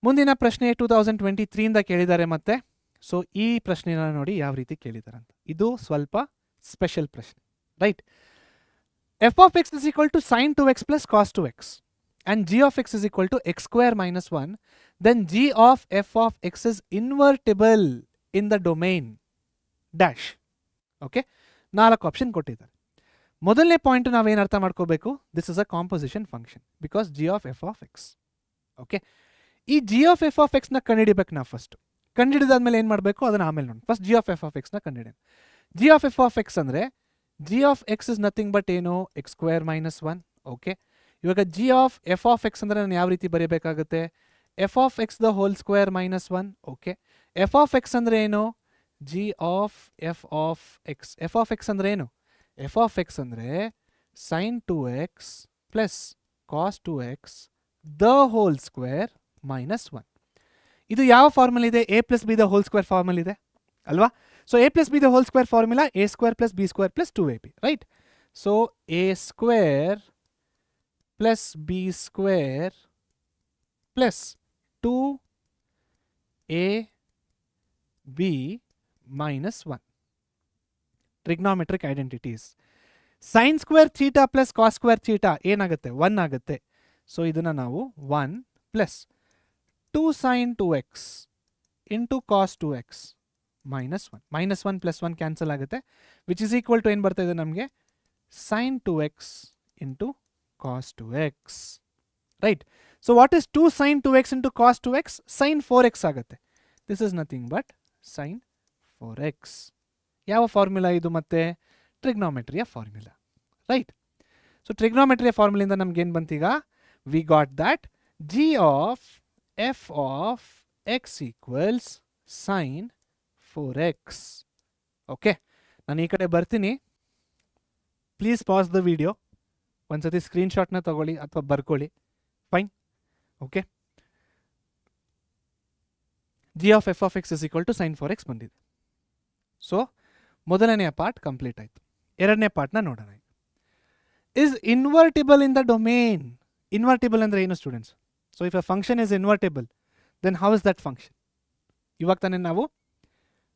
ಮುಂದಿನ ಪ್ರಶ್ನೆ 2023 ಕೇಳಿದ್ದಾರೆ ಮತ್ತೆ. ಸೊ ಈ ಪ್ರಶ್ನೆನ ನೋಡಿ ಯಾವ ರೀತಿ ಕೇಳಿದ್ದಾರೆ ಅಂತ. ಇದು ಸ್ವಲ್ಪ ಸ್ಪೆಷಲ್ ಪ್ರಶ್ನೆ, right? F of X is equal to sine 2x plus cos 2x and g of x is equal to x square minus 1, then g of f of x is invertible in the domain dash. Okay, 4 option ಕೊಟ್ಟಿದ್ದಾರೆ. ಮೊದಲನೇ point ನಾವೇನು ಅರ್ಥ ಮಾಡ್ಕೋಬೇಕು, this is a composition function because G of F of X. Okay, ಈ G of F of ಎಕ್ಸ್ನ ಕಂಡುಹಿಡಿಬೇಕು ನಾವು first. ಕಂಡುಹಿಡಿದಾದ್ಮೇಲೆ ಏನು ಮಾಡಬೇಕು ಅದನ್ನು ಆಮೇಲೆ ನೋಡಿ. First G of F of ಎಕ್ಸ್ನ ಕಂಡುಹಿಡಿ. G of F of X ಅಂದರೆ G of X is nothing but ಏನು, ಎಕ್ಸ್ ಸ್ಕ್ವೇರ್ ಮೈನಸ್ 1. ಓಕೆ, ಇವಾಗ G of F of X ಅಂದರೆ ನಾನು ಯಾವ ರೀತಿ ಬರೀಬೇಕಾಗುತ್ತೆ, F of X the whole square minus 1. ಓಕೆ, ಎಫ್ ಆಫ್ ಎಕ್ಸ್ ಅಂದರೆ ಏನು, G of F of X. F of X ಅಂದರೆ ಏನು, ಎಫ್ ಆಫ್ ಎಕ್ಸ್ ಅಂದರೆ sine 2x plus cos 2x the whole square minus 1. ಇದು ಯಾವ ಫಾರ್ಮುಲಾ ಇದೆ, a plus b the whole square formula ಇದೆ ಅಲ್ವಾ. So a plus b the whole square formula a square plus b square plus 2ab, right? So a square plus b square plus 2ab minus 1. Trigonometric identities. Sine square theta plus cos square theta ಏನಾಗುತ್ತೆ, 1 ಆಗುತ್ತೆ. So ಇದನ್ನು ನಾವು 1 plus 2 sine 2x into cos 2x minus 1. Minus 1 plus 1 cancel ಆಗುತ್ತೆ, which is equal to ಏನು ಬರ್ತಾ ಇದೆ ನಮಗೆ, sine 2x into cos 2x, right? So what is 2 sine 2x into cos 2x, sine 4x ಆಗುತ್ತೆ. This is nothing but sine 4x. ಯಾವ formula ಇದು ಮತ್ತೆ, ಟ್ರಿಗ್ನೋಮೆಟ್ರಿಯ ಫಾರ್ಮುಲಾ, ರೈಟ್? ಸೊ ಟ್ರಿಗ್ನೋಮೆಟ್ರಿಯ ಫಾರ್ಮುಲಿಂದ ನಮ್ಗೇನು ಬಂತೀಗ, we got that G of F of X equals sine 4x. Okay, ನಾನು ಈ ಕಡೆ ಬರ್ತೀನಿ, ಪ್ಲೀಸ್ ಪಾಸ್ ದ ವಿಡಿಯೋ, ಒಂದ್ಸತಿ ಸ್ಕ್ರೀನ್ಶಾಟ್ನ ತಗೊಳ್ಳಿ ಅಥವಾ ಬರ್ಕೊಳ್ಳಿ. Fine. Okay, g of F of X is equal to sine 4x ಬಂದಿದೆ. ಸೊ ಮೊದಲನೆಯ ಪಾರ್ಟ್ ಕಂಪ್ಲೀಟ್ ಆಯಿತು. ಎರಡನೇ ಪಾರ್ಟ್ನ ನೋಡೋಣ. Is invertible in the domain. Invertible ಅಂದರೆ ಏನು students? So if a function is invertible then how is that function? ಇವಾಗ ತಾನೇ ನಾವು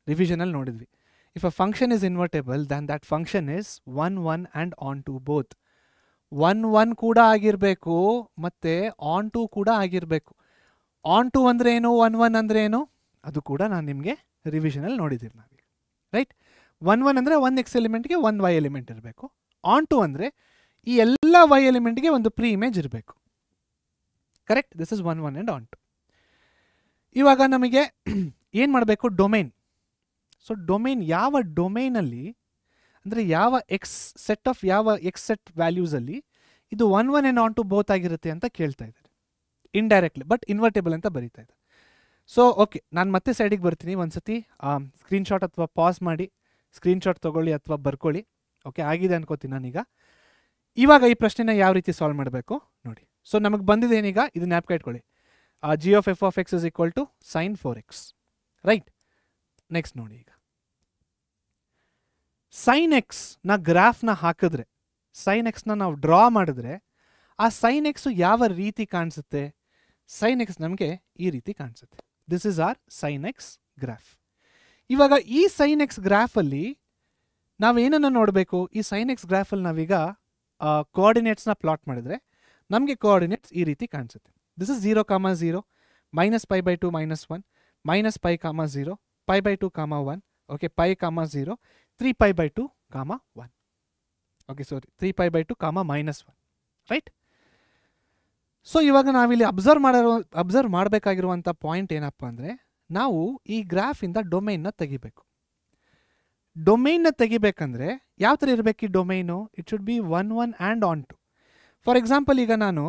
ರಿವಿಷನಲ್ಲಿ ನೋಡಿದ್ವಿ. If a function is invertible then that function is 1 1 and onto both. 1 1 ಕೂಡ ಆಗಿರಬೇಕು ಮತ್ತು ಆನ್ ಟು ಕೂಡ ಆಗಿರಬೇಕು. ಆನ್ ಟು ಅಂದರೆ ಏನು, 1 1 ಅಂದರೆ ಏನು, ಅದು ಕೂಡ ನಾನು ನಿಮಗೆ ರಿವಿಷನಲ್ಲಿ ನೋಡಿದ್ದೀವಿ ನಾವೀಗ, ರೈಟ್? 1 1 ಅಂದರೆ 1 ಎಕ್ಸ್ ಎಲಿಮೆಂಟ್ಗೆ 1 ವೈ ಎಲಿಮೆಂಟ್ ಇರಬೇಕು. ಆನ್ ಟು ಅಂದರೆ ಈ ಎಲ್ಲ ವೈ ಎಲಿಮೆಂಟ್ಗೆ ಒಂದು ಪ್ರೀ ಇಮೇಜ್ ಇರಬೇಕು, correct? This is 1 1 and onto. ಇವಾಗ ನಮಗೆ ಏನು ಮಾಡಬೇಕು, ಡೊಮೇನ್. ಸೊ ಡೊಮೇನ್, ಯಾವ ಡೊಮೇನಲ್ಲಿ ಅಂದರೆ ಯಾವ ಎಕ್ಸ್ ಸೆಟ್ ಆಫ್ ಯಾವ ಎಕ್ಸ್ ಸೆಟ್ ವ್ಯಾಲ್ಯೂಸಲ್ಲಿ ಇದು 1 1 ಆ್ಯಂಡ್ ಆನ್ ಟು ಬೋತ್ ಆಗಿರುತ್ತೆ ಅಂತ ಕೇಳ್ತಾ ಇದ್ದಾರೆ ಇಂಡೈರೆಕ್ಟ್ಲಿ, ಬಟ್ ಇನ್ವರ್ಟೇಬಲ್ ಅಂತ ಬರೀತಾ ಇದ್ದಾರೆ. ಸೊ ಓಕೆ, ನಾನು ಮತ್ತೆ ಸೈಡಿಗೆ ಬರ್ತೀನಿ. ಒಂದ್ಸತಿ ಸ್ಕ್ರೀನ್ಶಾಟ್ ಅಥವಾ ಪಾಸ್ ಮಾಡಿ ಸ್ಕ್ರೀನ್ಶಾಟ್ ತೊಗೊಳ್ಳಿ ಅಥವಾ ಬರ್ಕೊಳ್ಳಿ. ಓಕೆ, ಆಗಿದೆ ಅನ್ಕೋತೀನಿ ನಾನೀಗ. ಇವಾಗ ಈ ಪ್ರಶ್ನೆನ ಯಾವ ರೀತಿ ಸಾಲ್ವ್ ಮಾಡಬೇಕು ನೋಡಿ. ಸೊ ನಮಗೆ ಬಂದಿದೆ ಏನೀಗ, ಇದು ಜ್ಞಾಪಕ ಇಟ್ಕೊಳ್ಳಿ. G of F of X is equal to sine 4x, right? Next ನೋಡಿ, ಈಗ ಸೈನ್ ಎಕ್ಸ್ನ ಗ್ರಾಫ್ನ ಹಾಕಿದ್ರೆ, ಸೈನ್ ಎಕ್ಸ್ನ ನಾವು ಡ್ರಾ ಮಾಡಿದ್ರೆ ಆ ಸೈನ್ ಎಕ್ಸು ಯಾವ ರೀತಿ ಕಾಣಿಸುತ್ತೆ? ಸೈನ್ ಎಕ್ಸ್ ನಮಗೆ ಈ ರೀತಿ ಕಾಣಿಸುತ್ತೆ. This is our sine x graph. ಇವಾಗ ಈ ಸೈನ್ ಎಕ್ಸ್ ಗ್ರಾಫಲ್ಲಿ ನಾವೇನನ್ನು ನೋಡಬೇಕು? ಈ ಸೈನ್ ಎಕ್ಸ್ ಗ್ರಾಫಲ್ಲಿ ನಾವೀಗ ಕೋಆರ್ಡಿನೇಟ್ಸ್ನ ಪ್ಲಾಟ್ ಮಾಡಿದ್ರೆ ನಮಗೆ ಕೋಆರ್ಡಿನೇಟ್ಸ್ ಈ ರೀತಿ ಕಾಣಿಸುತ್ತೆ. This is 0 0 minus pi by 2 -1 minus pi 0 pi by 2 1 okay pi 0 3 pi by 2 1 okay sorry 3 pi by 2 -1 right. So ಇವಾಗ ನಾವಿಲ್ಲಿ ಅಬ್ಸರ್ವ್ ಮಾಡಬೇಕಾಗಿರುವಂಥ ಪಾಯಿಂಟ್ ಏನಪ್ಪ ಅಂದರೆ, ನಾವು ಈ ಗ್ರಾಫಿಂದ ಡೊಮೈನ್ನ ತೆಗಿಬೇಕು. ಡೊಮೈನ್ನ ತೆಗಿಬೇಕಂದ್ರೆ ಯಾವ ಥರ ಇರಬೇಕು ಈ domain? It should be 1 1 and onto. For example, ಈಗ ನಾನು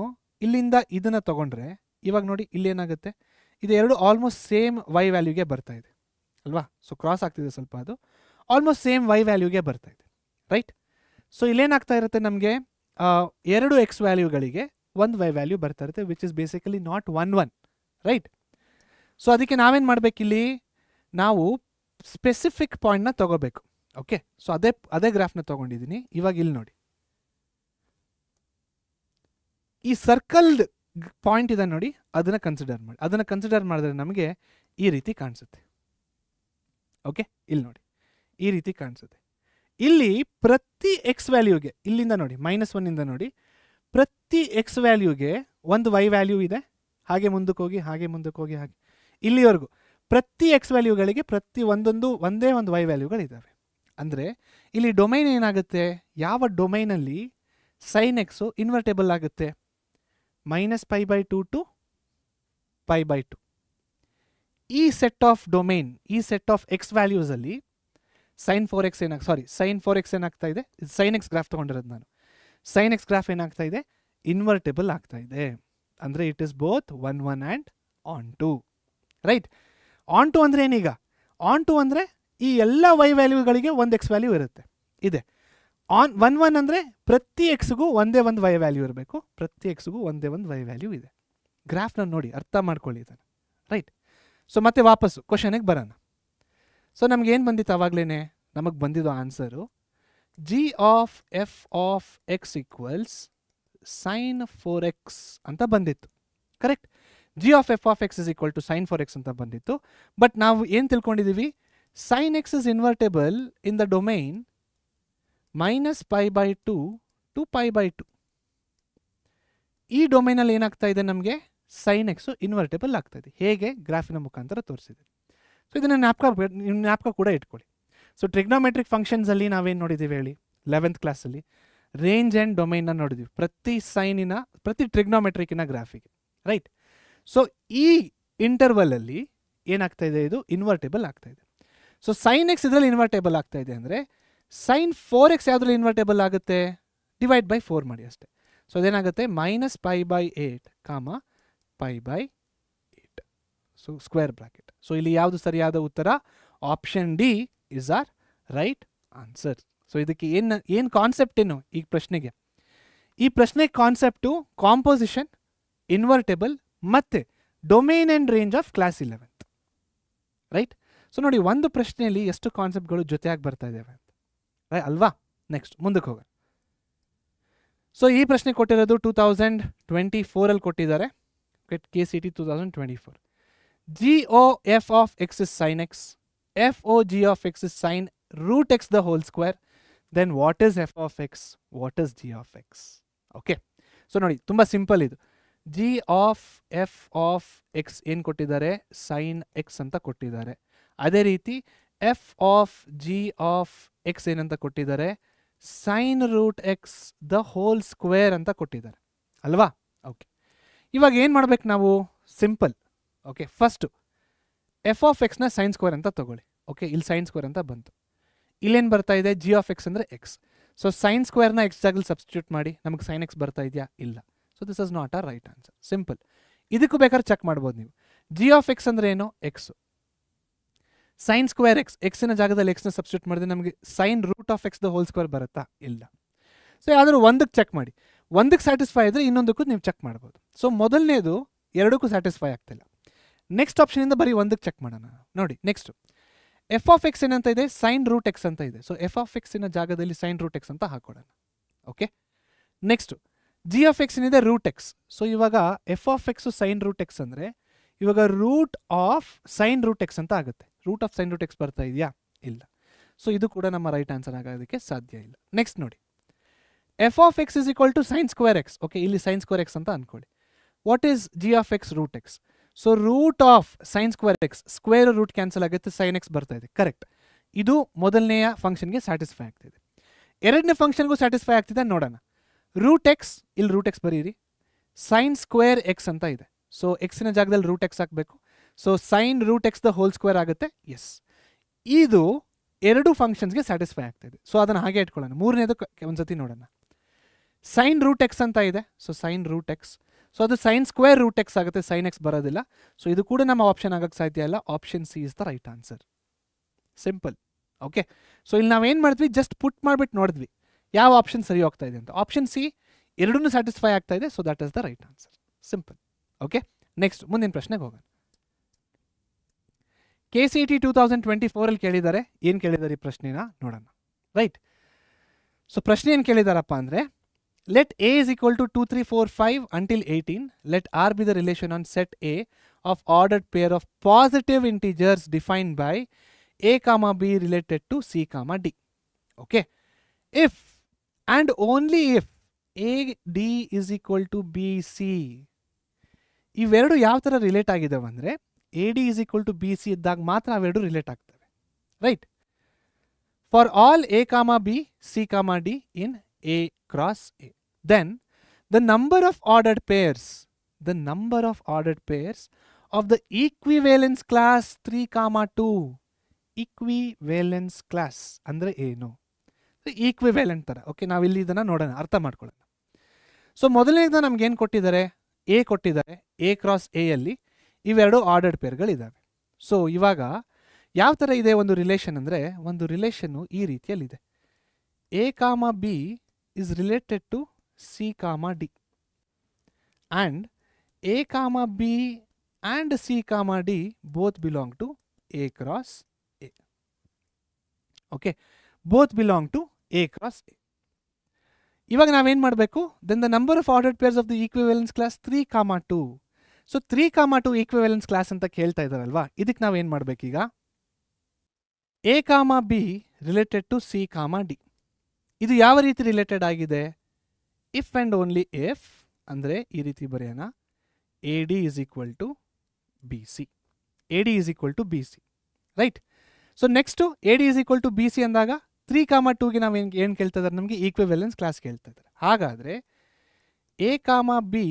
ಇಲ್ಲಿಂದ ಇದನ್ನು ತೊಗೊಂಡ್ರೆ ಇವಾಗ ನೋಡಿ ಇಲ್ಲೇನಾಗುತ್ತೆ, ಇದು ಎರಡು ಆಲ್ಮೋಸ್ಟ್ ಸೇಮ್ ವೈ ವ್ಯಾಲ್ಯೂಗೆ ಬರ್ತಾ ಇದೆ ಅಲ್ವಾ. ಸೊ ಕ್ರಾಸ್ ಆಗ್ತಿದೆ ಸ್ವಲ್ಪ, ಅದು ಆಲ್ಮೋಸ್ಟ್ ಸೇಮ್ ವೈ ವ್ಯಾಲ್ಯೂಗೆ ಬರ್ತಾ ಇದೆ, ರೈಟ್. ಸೊ ಇಲ್ಲೇನಾಗ್ತಾ ಇರುತ್ತೆ ನಮಗೆ ಎರಡು ಎಕ್ಸ್ ವ್ಯಾಲ್ಯೂಗಳಿಗೆ ಒಂದು ವೈ ವ್ಯಾಲ್ಯೂ ಬರ್ತಾ ಇರುತ್ತೆ, which is basically not 1 1, right. So ಅದಕ್ಕೆ ನಾವೇನು ಮಾಡಬೇಕಿಲ್ಲಿ, ನಾವು ಸ್ಪೆಸಿಫಿಕ್ ಪಾಯಿಂಟ್ನ ತೊಗೋಬೇಕು. ಓಕೆ, ಸೊ ಅದೇ ಗ್ರಾಫ್ನ ತೊಗೊಂಡಿದ್ದೀನಿ. ಇವಾಗ ಇಲ್ಲಿ ನೋಡಿ, ಈ ಸರ್ಕಲ್ಡ್ ಪಾಯಿಂಟ್ ಇದೆ ನೋಡಿ, ಅದನ್ನು ಕನ್ಸಿಡರ್ ಮಾಡಿದ್ರೆ ನಮಗೆ ಈ ರೀತಿ ಕಾಣಿಸುತ್ತೆ. ಓಕೆ, ಇಲ್ಲಿ ನೋಡಿ ಈ ರೀತಿ ಕಾಣಿಸುತ್ತೆ. ಇಲ್ಲಿ ಪ್ರತಿ ಎಕ್ಸ್ ವ್ಯಾಲ್ಯೂಗೆ, ಇಲ್ಲಿಂದ ನೋಡಿ -1 ಇಂದ ನೋಡಿ, ಪ್ರತಿ ಎಕ್ಸ್ ವ್ಯಾಲ್ಯೂಗೆ ಒಂದು ವೈ ವ್ಯಾಲ್ಯೂ ಇದೆ. ಹಾಗೆ ಮುಂದಕ್ಕೆ ಹೋಗಿ ಹಾಗೆ ಇಲ್ಲಿವರೆಗೂ ಪ್ರತಿ ಎಕ್ಸ್ ವ್ಯಾಲ್ಯೂಗಳಿಗೆ ಒಂದೇ ಒಂದು ವೈ ವ್ಯಾಲ್ಯೂಗಳಿದ್ದಾವೆ. ಅಂದರೆ ಇಲ್ಲಿ ಡೊಮೈನ್ ಏನಾಗುತ್ತೆ, ಯಾವ ಡೊಮೈನಲ್ಲಿ ಸೈನ್ ಎಕ್ಸು ಇನ್ವರ್ಟೇಬಲ್ ಆಗುತ್ತೆ, -π/2 to π/2. ಈ ಸೆಟ್ ಆಫ್ ಡೊಮೈನ್, ಈ ಸೆಟ್ ಆಫ್ ಎಕ್ಸ್ ವ್ಯಾಲ್ಯೂಸಲ್ಲಿ sin 4x ಏನಾಗ್ತಾ ಇದೆ, sin x ಗ್ರಾಫ್ ತೊಗೊಂಡಿರೋದು ನಾನು. sin x ಗ್ರಾಫ್ ಏನಾಗ್ತಾ ಇದೆ, ಇನ್ವರ್ಟೇಬಲ್ ಆಗ್ತಾ ಇದೆ. ಅಂದರೆ it is both 1 1 and onto, right. Onto ಅಂದರೆ ಏನೀಗ, ಆನ್ ಟು ಅಂದರೆ ಈ ಎಲ್ಲ ವೈ ವ್ಯಾಲ್ಯೂಗಳಿಗೆ ಒಂದು ಎಕ್ಸ್ ವ್ಯಾಲ್ಯೂ ಇರುತ್ತೆ, ಇದೆ. 1 1 ಅಂದರೆ ಪ್ರತಿ ಎಕ್ಸ್ಗೂ ಒಂದೇ ಒಂದು ವೈ ವ್ಯಾಲ್ಯೂ ಇರಬೇಕು, ಪ್ರತಿ ಎಕ್ಸ್ಗೂ ಒಂದೇ ಒಂದು ವೈ ವ್ಯಾಲ್ಯೂ ಇದೆ. ಗ್ರಾಫ್ನ ನೋಡಿ, ಅರ್ಥ ಮಾಡ್ಕೊಳ್ಳಿ ಇದನ್ನು, ರೈಟ್. ಸೊ ಮತ್ತೆ ವಾಪಸ್ಸು ಕ್ವಶನಿಗೆ ಬರೋಣ. ಸೊ ನಮಗೇನು ಬಂದಿತ್ತು ಆವಾಗಲೇ, ನಮಗೆ ಬಂದಿದ್ದು ಆನ್ಸರು g(f(x) = sin 4x ಅಂತ ಬಂದಿತ್ತು, ಕರೆಕ್ಟ್. g(f(x) = sin 4x ಅಂತ ಬಂದಿತ್ತು. ಬಟ್ ನಾವು ಏನು ತಿಳ್ಕೊಂಡಿದ್ದೀವಿ, sin x is invertible in the domain -π/2 to π/2. ಈ ಡೊಮೈನಲ್ಲಿ ಏನಾಗ್ತಾ ಇದೆ ನಮಗೆ, sin x ಇನ್ವರ್ಟೇಬಲ್ ಆಗ್ತಾ ಇದೆ. ಹೇಗೆ, ಗ್ರಾಫಿನ ಮುಖಾಂತರ ತೋರಿಸಿದೆ. ಸೊ ಇದನ್ನು ಜ್ಞಾಪಕ ಕೂಡ ಇಟ್ಕೊಳ್ಳಿ. ಸೊ ಟ್ರಿಗ್ನೋಮೆಟ್ರಿಕ್ ಫಂಕ್ಷನ್ಸಲ್ಲಿ ನಾವೇನು ನೋಡಿದ್ದೀವಿ ಹೇಳಿ, 11th ಕ್ಲಾಸಲ್ಲಿ ರೇಂಜ್ ಆ್ಯಂಡ್ ಡೊಮೈನ್ನ ನೋಡಿದ್ದೀವಿ, ಪ್ರತಿ ಟ್ರಿಗ್ನೋಮೆಟ್ರಿಕ್ಕಿನ ಗ್ರಾಫಿಗೆ, ರೈಟ್. ಸೊ ಈ ಇಂಟರ್ವಲಲ್ಲಿ ಏನಾಗ್ತಾ ಇದೆ, ಇದು ಇನ್ವರ್ಟೇಬಲ್ ಆಗ್ತಾ ಇದೆ. ಸೊ sin x ಇದರಲ್ಲಿ ಇನ್ವರ್ಟೇಬಲ್ ಆಗ್ತಾ ಇದೆ ಅಂದರೆ sin 4x ಯಾವುದ್ರಲ್ಲಿ ಇನ್ವರ್ಟೇಬಲ್ ಆಗುತ್ತೆ, /4 ಮಾಡಿ ಅಷ್ಟೇ. ಸೊ ಅದೇನಾಗುತ್ತೆ -π/8, π/8. So square bracket. ಸೊ ಇಲ್ಲಿ ಯಾವುದು ಸರಿಯಾದ ಉತ್ತರ, option D is our right answer. So ಇದಕ್ಕೆ ಏನು ಕಾನ್ಸೆಪ್ಟ್ ಏನು ಈ ಪ್ರಶ್ನೆಗೆ, ಈ ಪ್ರಶ್ನೆ ಕಾನ್ಸೆಪ್ಟು ಕಾಂಪೋಸಿಷನ್, ಇನ್ವರ್ಟೇಬಲ್ ಮತ್ತು domain and range of class 11th, right. So ನೋಡಿ, ಒಂದು ಪ್ರಶ್ನೆಯಲ್ಲಿ ಎಷ್ಟು ಕಾನ್ಸೆಪ್ಟ್ಗಳು ಜೊತೆಯಾಗಿ ಬರ್ತಾ ಇದ್ದಾವೆ ಅಂತ, ಅಲ್ವಾ. ನೆಕ್ಸ್ಟ್ ಮುಂದಕ್ಕೆ ಹೋಗೋಣ. ಸೊ ಈ ಪ್ರಶ್ನೆ ಕೊಟ್ಟಿರೋದು 2024 ಕೊಟ್ಟಿದ್ದಾರೆ, KCET 2024. g(f(x) is sin x, f(g(x) is sin √x the whole square. Then what is f(x), what is g(x)? Okay, so ನೋಡಿ ತುಂಬ ಸಿಂಪಲ್ ಇದು. g(f(x) ಏನು ಕೊಟ್ಟಿದ್ದಾರೆ, sin x ಅಂತ ಕೊಟ್ಟಿದ್ದಾರೆ. ಅದೇ ರೀತಿ f(g(x) ಏನಂತ ಕೊಟ್ಟಿದ್ದಾರೆ, sin √x the whole square ಅಂತ ಕೊಟ್ಟಿದ್ದಾರೆ, ಅಲ್ವಾ. ಓಕೆ, ಇವಾಗ ಏನು ಮಾಡ್ಬೇಕು ನಾವು, ಸಿಂಪಲ್. ಓಕೆ, ಫಸ್ಟು f(x)ನ ಸೈನ್ ಸ್ಕ್ವೇರ್ ಅಂತ ತಗೊಳ್ಳಿ. ಓಕೆ, ಇಲ್ಲಿ ಸೈನ್ ಸ್ಕ್ವೇರ್ ಅಂತ ಬಂತು. ಇಲ್ಲೇನು ಬರ್ತಾ ಇದೆ, g(x) ಅಂದರೆ ಎಕ್ಸ್. ಸೊ ಸೈನ್ ಸ್ಕ್ವೇರ್ನ ಎಕ್ಸ್ ಜಾಗದಲ್ಲಿ ಸಬ್ಸ್ಟಿಟ್ಯೂಟ್ ಮಾಡಿ, ನಮಗೆ sin x ಬರ್ತಾ ಇದೆಯಾ, ಇಲ್ಲ. So this is not a right answer, simple. ಇದಕ್ಕೂ ಬೇಕಾದ್ರೆ ಚೆಕ್ ಮಾಡ್ಬೋದು ನೀವು. g(x) ಅಂದರೆ ಏನು, ಎಕ್ಸು. sin ಸ್ಕ್ವೇರ್ ಎಕ್ಸ್, ಎಕ್ಸಿನ ಜಾಗದಲ್ಲಿ ಎಕ್ಸ್ನ ಸಬ್ಸ್ಟಿಟ್ಯೂಟ್ ಮಾಡಿದ್ರೆ ನಮಗೆ sin √x the whole square ಬರುತ್ತಾ, ಇಲ್ಲ. ಸೊ ಯಾವ್ದಾದ್ರು ಒಂದಕ್ಕೆ ಚೆಕ್ ಮಾಡಿ, ಒಂದಕ್ಕೆ ಸ್ಯಾಟಿಸ್ಫೈ ಆದರೆ ಇನ್ನೊಂದಕ್ಕೂ ನೀವು ಚೆಕ್ ಮಾಡ್ಬೋದು. ಸೊ ಮೊದಲನೇದು ಎರಡಕ್ಕೂ ಸ್ಯಾಟಿಸ್ಫೈ ಆಗ್ತಿಲ್ಲ, ನೆಕ್ಸ್ಟ್ ಆಪ್ಷನಿಂದ ಬರೀ ಒಂದಕ್ಕೆ ಚೆಕ್ ಮಾಡೋಣ. ನೋಡಿ ನೆಕ್ಸ್ಟು f(x) ಏನಂತ ಇದೆ, sin √x ಅಂತ ಇದೆ. ಸೊ f(x)ನ ಜಾಗದಲ್ಲಿ sin √x ಅಂತ ಹಾಕೊಳ್ಳೋಣ. ಓಕೆ, ನೆಕ್ಸ್ಟು g(x) ಏನಿದೆ, √x. ಸೊ ಇವಾಗ f(x) sin √x ಅಂದರೆ ಇವಾಗ ರೂಟ್ ಆಫ್ sin √x ಅಂತ ಆಗುತ್ತೆ. ರೂಟ್ ಆಫ್ sin √x ಬರ್ತಾ ಇದೆಯಾ, ಇಲ್ಲ. ಸೊ ಇದು ಕೂಡ ನಮ್ಮ ರೈಟ್ ಆನ್ಸರ್ ಆಗೋದಕ್ಕೆ ಸಾಧ್ಯ ಇಲ್ಲ. ನೆಕ್ಸ್ಟ್ ನೋಡಿ, f(x) = sin square x. Okay, ಇಲ್ಲಿ sin ಸ್ಕ್ವೇರ್ ಎಕ್ಸ್ ಅಂತ ಅಂದ್ಕೊಳ್ಳಿ. What is g(x) √x? So root of sin square x, square root cancel ಆಗುತ್ತೆ, sin x ಬರ್ತಾ ಇದೆ, ಕರೆಕ್ಟ್. ಇದು ಮೊದಲನೆಯ ಫಂಕ್ಷನ್ಗೆ ಸ್ಯಾಟಿಸ್ಫೈ ಆಗ್ತಿದೆ. ಎರಡನೇ ಫಂಕ್ಷನ್ಗೂ ಸ್ಯಾಟಿಸ್ಫೈ ಆಗ್ತಿದೆ, ನೋಡೋಣ. √x, ಇಲ್ಲಿ √x ಬರೀರಿ, sin ಸ್ಕ್ವೇರ್ ಎಕ್ಸ್ ಅಂತ ಇದೆ. ಸೊ ಎಕ್ಸಿನ ಜಾಗದಲ್ಲಿ √x ಹಾಕಬೇಕು. So sin √x the whole square ಆಗುತ್ತೆ, ಎಸ್. ಇದು ಎರಡು ಫಂಕ್ಷನ್ಸ್ಗೆ ಸ್ಯಾಟಿಸ್ಫೈ ಆಗ್ತಾಯಿದೆ. ಸೊ ಅದನ್ನು ಹಾಗೆ ಇಟ್ಕೊಳ್ಳೋಣ. ಮೂರನೇದು ಒಂದ್ಸತಿ ನೋಡೋಣ. sin √x ಅಂತ ಇದೆ. ಸೊ sin √x, ಸೊ ಅದು sin ಸ್ಕ್ವೇರ್ ರೂಟ್ ಎಕ್ಸ್ ಆಗುತ್ತೆ, sin x ಬರೋದಿಲ್ಲ. ಸೊ ಇದು ಕೂಡ ನಮ್ಮ ಆಪ್ಷನ್ ಆಗಕ್ಕೆ ಸಾಧ್ಯ ಇಲ್ಲ. Option C is the right answer. Simple. Okay, so ಇಲ್ಲಿ ನಾವೇನು ಮಾಡಿದ್ವಿ, ಜಸ್ಟ್ ಪುಟ್ ಮಾಡಿಬಿಟ್ಟು ನೋಡಿದ್ವಿ ಯಾವ ಆಪ್ಷನ್ ಸರಿ ಹೋಗ್ತಾ ಇದೆ ಅಂತ. ಆಪ್ಷನ್ ಸಿ ಎರಡನ್ನೂ ಸ್ಯಾಟಿಸ್ಫೈ ಆಗ್ತಾ ಇದೆ, so that is the right answer. Simple. Okay, next ಮುಂದಿನ ಪ್ರಶ್ನೆಗೆ ಹೋಗೋಣ. KCET 2024 ಕೇಳಿದ್ದಾರೆ. ಏನು ಕೇಳಿದ್ದಾರೆ ಈ ಪ್ರಶ್ನೆನ ನೋಡೋಣ. ರೈಟ್, ಸೊ ಪ್ರಶ್ನೆ ಏನು ಕೇಳಿದಾರಪ್ಪ ಅಂದರೆ, let A is equal to 2, 3, 4, 5 until 18. Let R be the relation on set A of ordered pair of positive integers defined by A comma B related to C comma D. Okay, if and only if AD is equal to BC, ಇವೆರಡು ಯಾವ ಥರ relate ಆಗಿದ್ದಾವೆ ಅಂದರೆ, AD is equal to BC ಇದ್ದಾಗ ಮಾತ್ರ ಅವೆರಡು relate ಆಗ್ತವೆ. Right, for all A comma B, C comma D in A cross A, then the number of ordered pairs of the equivalence class 3 comma 2. ಈಕ್ವಿವೇಲೆನ್ಸ್ class ಅಂದರೆ ಏನು? ಈಕ್ವಿವೇಲೆಂಟ್ ಥರ. Okay, ನಾವಿಲ್ಲಿ ಇದನ್ನು ನೋಡೋಣ, ಅರ್ಥ ಮಾಡ್ಕೊಳ್ಳೋಣ. ಸೊ ಮೊದಲನೇದು ನಮ್ಗೆ ಏನು ಕೊಟ್ಟಿದ್ದಾರೆ, ಎ ಕೊಟ್ಟಿದ್ದಾರೆ. A ಕ್ರಾಸ್ ಎ ಯಲ್ಲಿ ಇವೆರಡು ಆರ್ಡರ್ಡ್ ಪೇರ್ಗಳಿದ್ದಾವೆ. ಸೊ ಇವಾಗ ಯಾವ ಥರ ಇದೆ ಒಂದು ರಿಲೇಷನ್ ಅಂದರೆ, ಒಂದು ರಿಲೇಷನ್ನು ಈ ರೀತಿಯಲ್ಲಿದೆ. A comma B is related to C comma D, and A comma B and C comma D both belong to A cross A. Okay, both belong to A cross A. ಇವಾಗ ನಾವೇನು ಮಾಡಬೇಕು, then the number of ordered pairs of the equivalence class 3 comma 2. So 3 comma 2 ಈಕ್ವಿವೆಲೆನ್ಸ್ class ಅಂತ ಕೇಳ್ತಾ ಇದ್ದಾರಲ್ವಾ, ಇದಕ್ಕೆ ನಾವೇನು ಮಾಡಬೇಕೀಗ, A comma B related to C ಕಾಮ D. ಇದು ಯಾವ ರೀತಿ ರಿಲೇಟೆಡ್ ಆಗಿದೆ, ಇಫ್ ಆ್ಯಂಡ್ ಓನ್ಲಿ ಇಫ್ ಅಂದರೆ ಈ ರೀತಿ ಬರೆಯೋಣ, AD is equal to BC. AD is equal to BC. Right, so next AD is equal to BC ಅಂದಾಗ 3 ಕಾಮ 2ಗೆ ನಾವು ಏನು ಕೇಳ್ತಾ ಇದ್ದಾರೆ, ನಮಗೆ ಈಕ್ವಿವೆಲೆನ್ಸ್ ಕ್ಲಾಸ್ ಕೇಳ್ತಾ ಇದ್ದಾರೆ. ಹಾಗಾದರೆ A comma B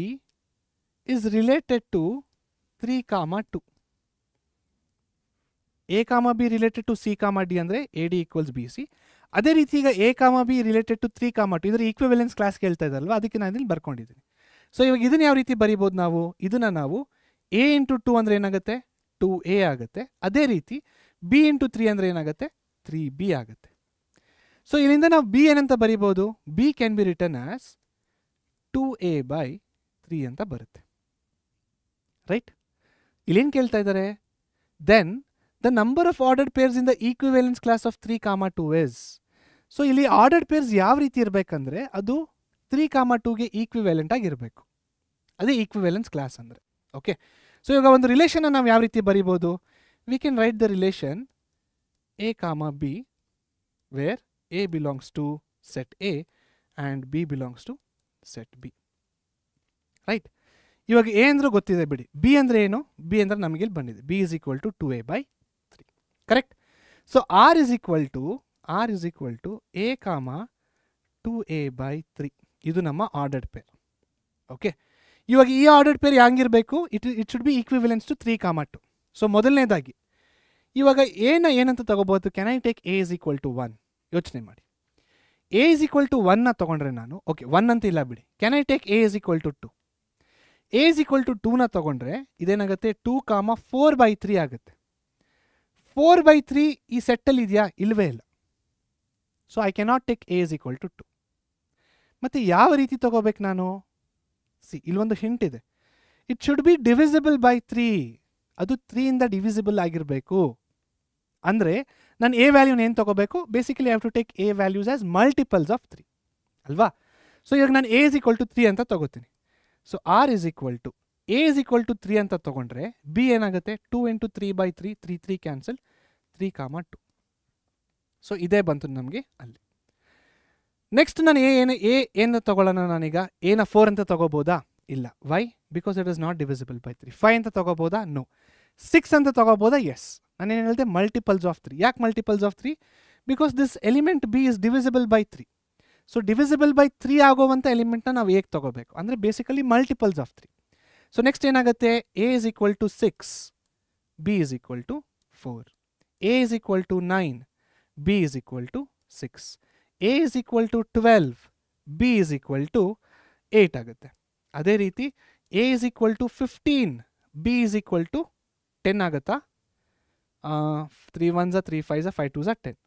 is related to 3 comma 2. A comma B related to C ಕಾಮ ಡಿ ಅಂದರೆ AD ಈಕ್ವಲ್ಸ್ BC. ಅದೇ ರೀತಿ ಈಗ A comma B related to 3 comma 2 ಇದರ ಈಕ್ವಿವೆಲೆನ್ಸ್ ಕ್ಲಾಸ್ ಕೇಳ್ತಾ ಇದ್ದಾರಲ್ವ, ಅದಕ್ಕೆ ನಾನು ಇಲ್ಲಿ ಬರ್ಕೊಂಡಿದ್ದೀನಿ. ಸೊ ಇವಾಗ ಇದನ್ನು ಯಾವ ರೀತಿ ಬರಿಬೋದು ನಾವು, ಇದನ್ನು ನಾವು A ಇಂಟು 2 ಅಂದರೆ ಏನಾಗುತ್ತೆ, 2A ಆಗುತ್ತೆ. ಅದೇ ರೀತಿ B ಇಂಟು 3 ಅಂದರೆ ಏನಾಗುತ್ತೆ, 3B ಆಗುತ್ತೆ. ಸೊ ಇಲ್ಲಿಂದ ನಾವು B ಏನಂತ ಬರಿಬೋದು, B can be return as 2A by 3 ಅಂತ ಬರುತ್ತೆ. ರೈಟ್, ಇಲ್ಲೇನು ಕೇಳ್ತಾ ಇದ್ದಾರೆ, then the number of ordered pairs in the equivalence class of 3 comma 2 is. So ಇಲ್ಲಿ ಆರ್ಡರ್ಡ್ ಪೇರ್ಸ್ ಯಾವ ರೀತಿ ಇರಬೇಕಂದ್ರೆ, ಅದು 3 ಕಾಮ 2ಗೆ ಈಕ್ವಿವೆಲೆಂಟ್ ಆಗಿರಬೇಕು. ಅದೇ ಈಕ್ವಿವೆಲೆನ್ಸ್ ಕ್ಲಾಸ್ ಅಂದರೆ. ಓಕೆ, ಸೊ ಇವಾಗ ಒಂದು ರಿಲೇಷನ್ನ ನಾವು ಯಾವ ರೀತಿ ಬರಿಬೋದು, we can write the relation A comma B where A belongs to set A and B belongs to set B. Right, ಇವಾಗ A ಅಂದರೆ ಗೊತ್ತಿದೆ ಬಿಡಿ, B ಅಂದರೆ ಏನು, B ಅಂದರೆ ನಮಗೆ ಇಲ್ಲಿ ಬಂದಿದೆ, B is equal to 2A by 3. Correct. So R is equal to A ಕಾಮ 2A by 3. ಇದು ನಮ್ಮ ಆರ್ಡರ್ಡ್ ಪೇರ್. ಓಕೆ, ಇವಾಗ ಈ ಆರ್ಡರ್ಡ್ ಪೇರ್ ಹೆಂಗಿರಬೇಕು, it should be equivalence to 3 comma 2. So ಮೊದಲನೇದಾಗಿ ಇವಾಗ ಏನಂತ ತಗೋಬೋದು, can I take A is equal to 1? ಯೋಚನೆ ಮಾಡಿ, A is equal to 1ನ ತೊಗೊಂಡ್ರೆ ನಾನು, ಓಕೆ 1 ಅಂತ ಇಲ್ಲ ಬಿಡಿ, can I take A is equal to 2? A is equal to 2ನ ತೊಗೊಂಡ್ರೆ ಇದೇನಾಗುತ್ತೆ, 2 ಕಾಮ 4 by 3 ಆಗುತ್ತೆ. 4 by 3 ಈ ಸೆಟ್ಟಲ್ಲಿ ಇದೆಯಾ, ಇಲ್ಲವೇ ಇಲ್ಲ. So I cannot take A is equal to 2. ಮತ್ತು ಯಾವ ರೀತಿ ತಗೋಬೇಕು ನಾನು, ಇಲ್ಲೊಂದು ಹಿಂಟ್ ಇದೆ, it should B divisible by 3. ಅದು 3ಇಂದ ಡಿವಿಸಿಬಲ್ ಆಗಿರಬೇಕು. ಅಂದರೆ ನಾನು A ವ್ಯಾಲ್ಯೂನ ಏನು ತಗೋಬೇಕು, basically I have to take A values as multiples of 3 ಅಲ್ವಾ. ಸೊ ಇವಾಗ ನಾನು A is equal to 3 ಅಂತ ತಗೋತೀನಿ. So R is equal to A is equal to 3 ಅಂತ ತೊಗೊಂಡ್ರೆ B ಏನಾಗುತ್ತೆ, 2 into 3 by 3, 3 cancel, 3 comma 2. So ಇದೇ ಬಂತು ನಮಗೆ ಅಲ್ಲಿ. ನೆಕ್ಸ್ಟ್ ನಾನು ಏನು ತಗೊಳ್ಳೋಣ, ನಾನೀಗ A ನ 4 ಅಂತ ತಗೋಬೋದಾ, ಇಲ್ಲ. Why, because it is not divisible by 3. 5 ಅಂತ ತಗೋಬೋದಾ, ನೋ. 6 ಅಂತ ತಗೋಬೋದಾ, ಎಸ್. ನಾನೇನು ಹೇಳಿದೆ, ಮಲ್ಟಿಪಲ್ಸ್ ಆಫ್ 3. ಯಾಕೆ multiples of 3? Because this element B is divisible by 3. So divisible by 3 ಆಗೋವಂಥ ಎಲಿಮೆಂಟ್ನ ನಾವು ಹೇಗೆ ತಗೋಬೇಕು ಅಂದರೆ basically multiples of 3. So next ಏನಾಗುತ್ತೆ, A is equal to 6, B is equal to 4. A is equal to 9, B is equal to 6. A is equal to 12, B is equal to 8 ಆಗುತ್ತೆ. ಅದೇ ರೀತಿ A is equal to 15, B is equal to 10 ಆಗುತ್ತಾ? 3 1s 3 5s 5 2s 10.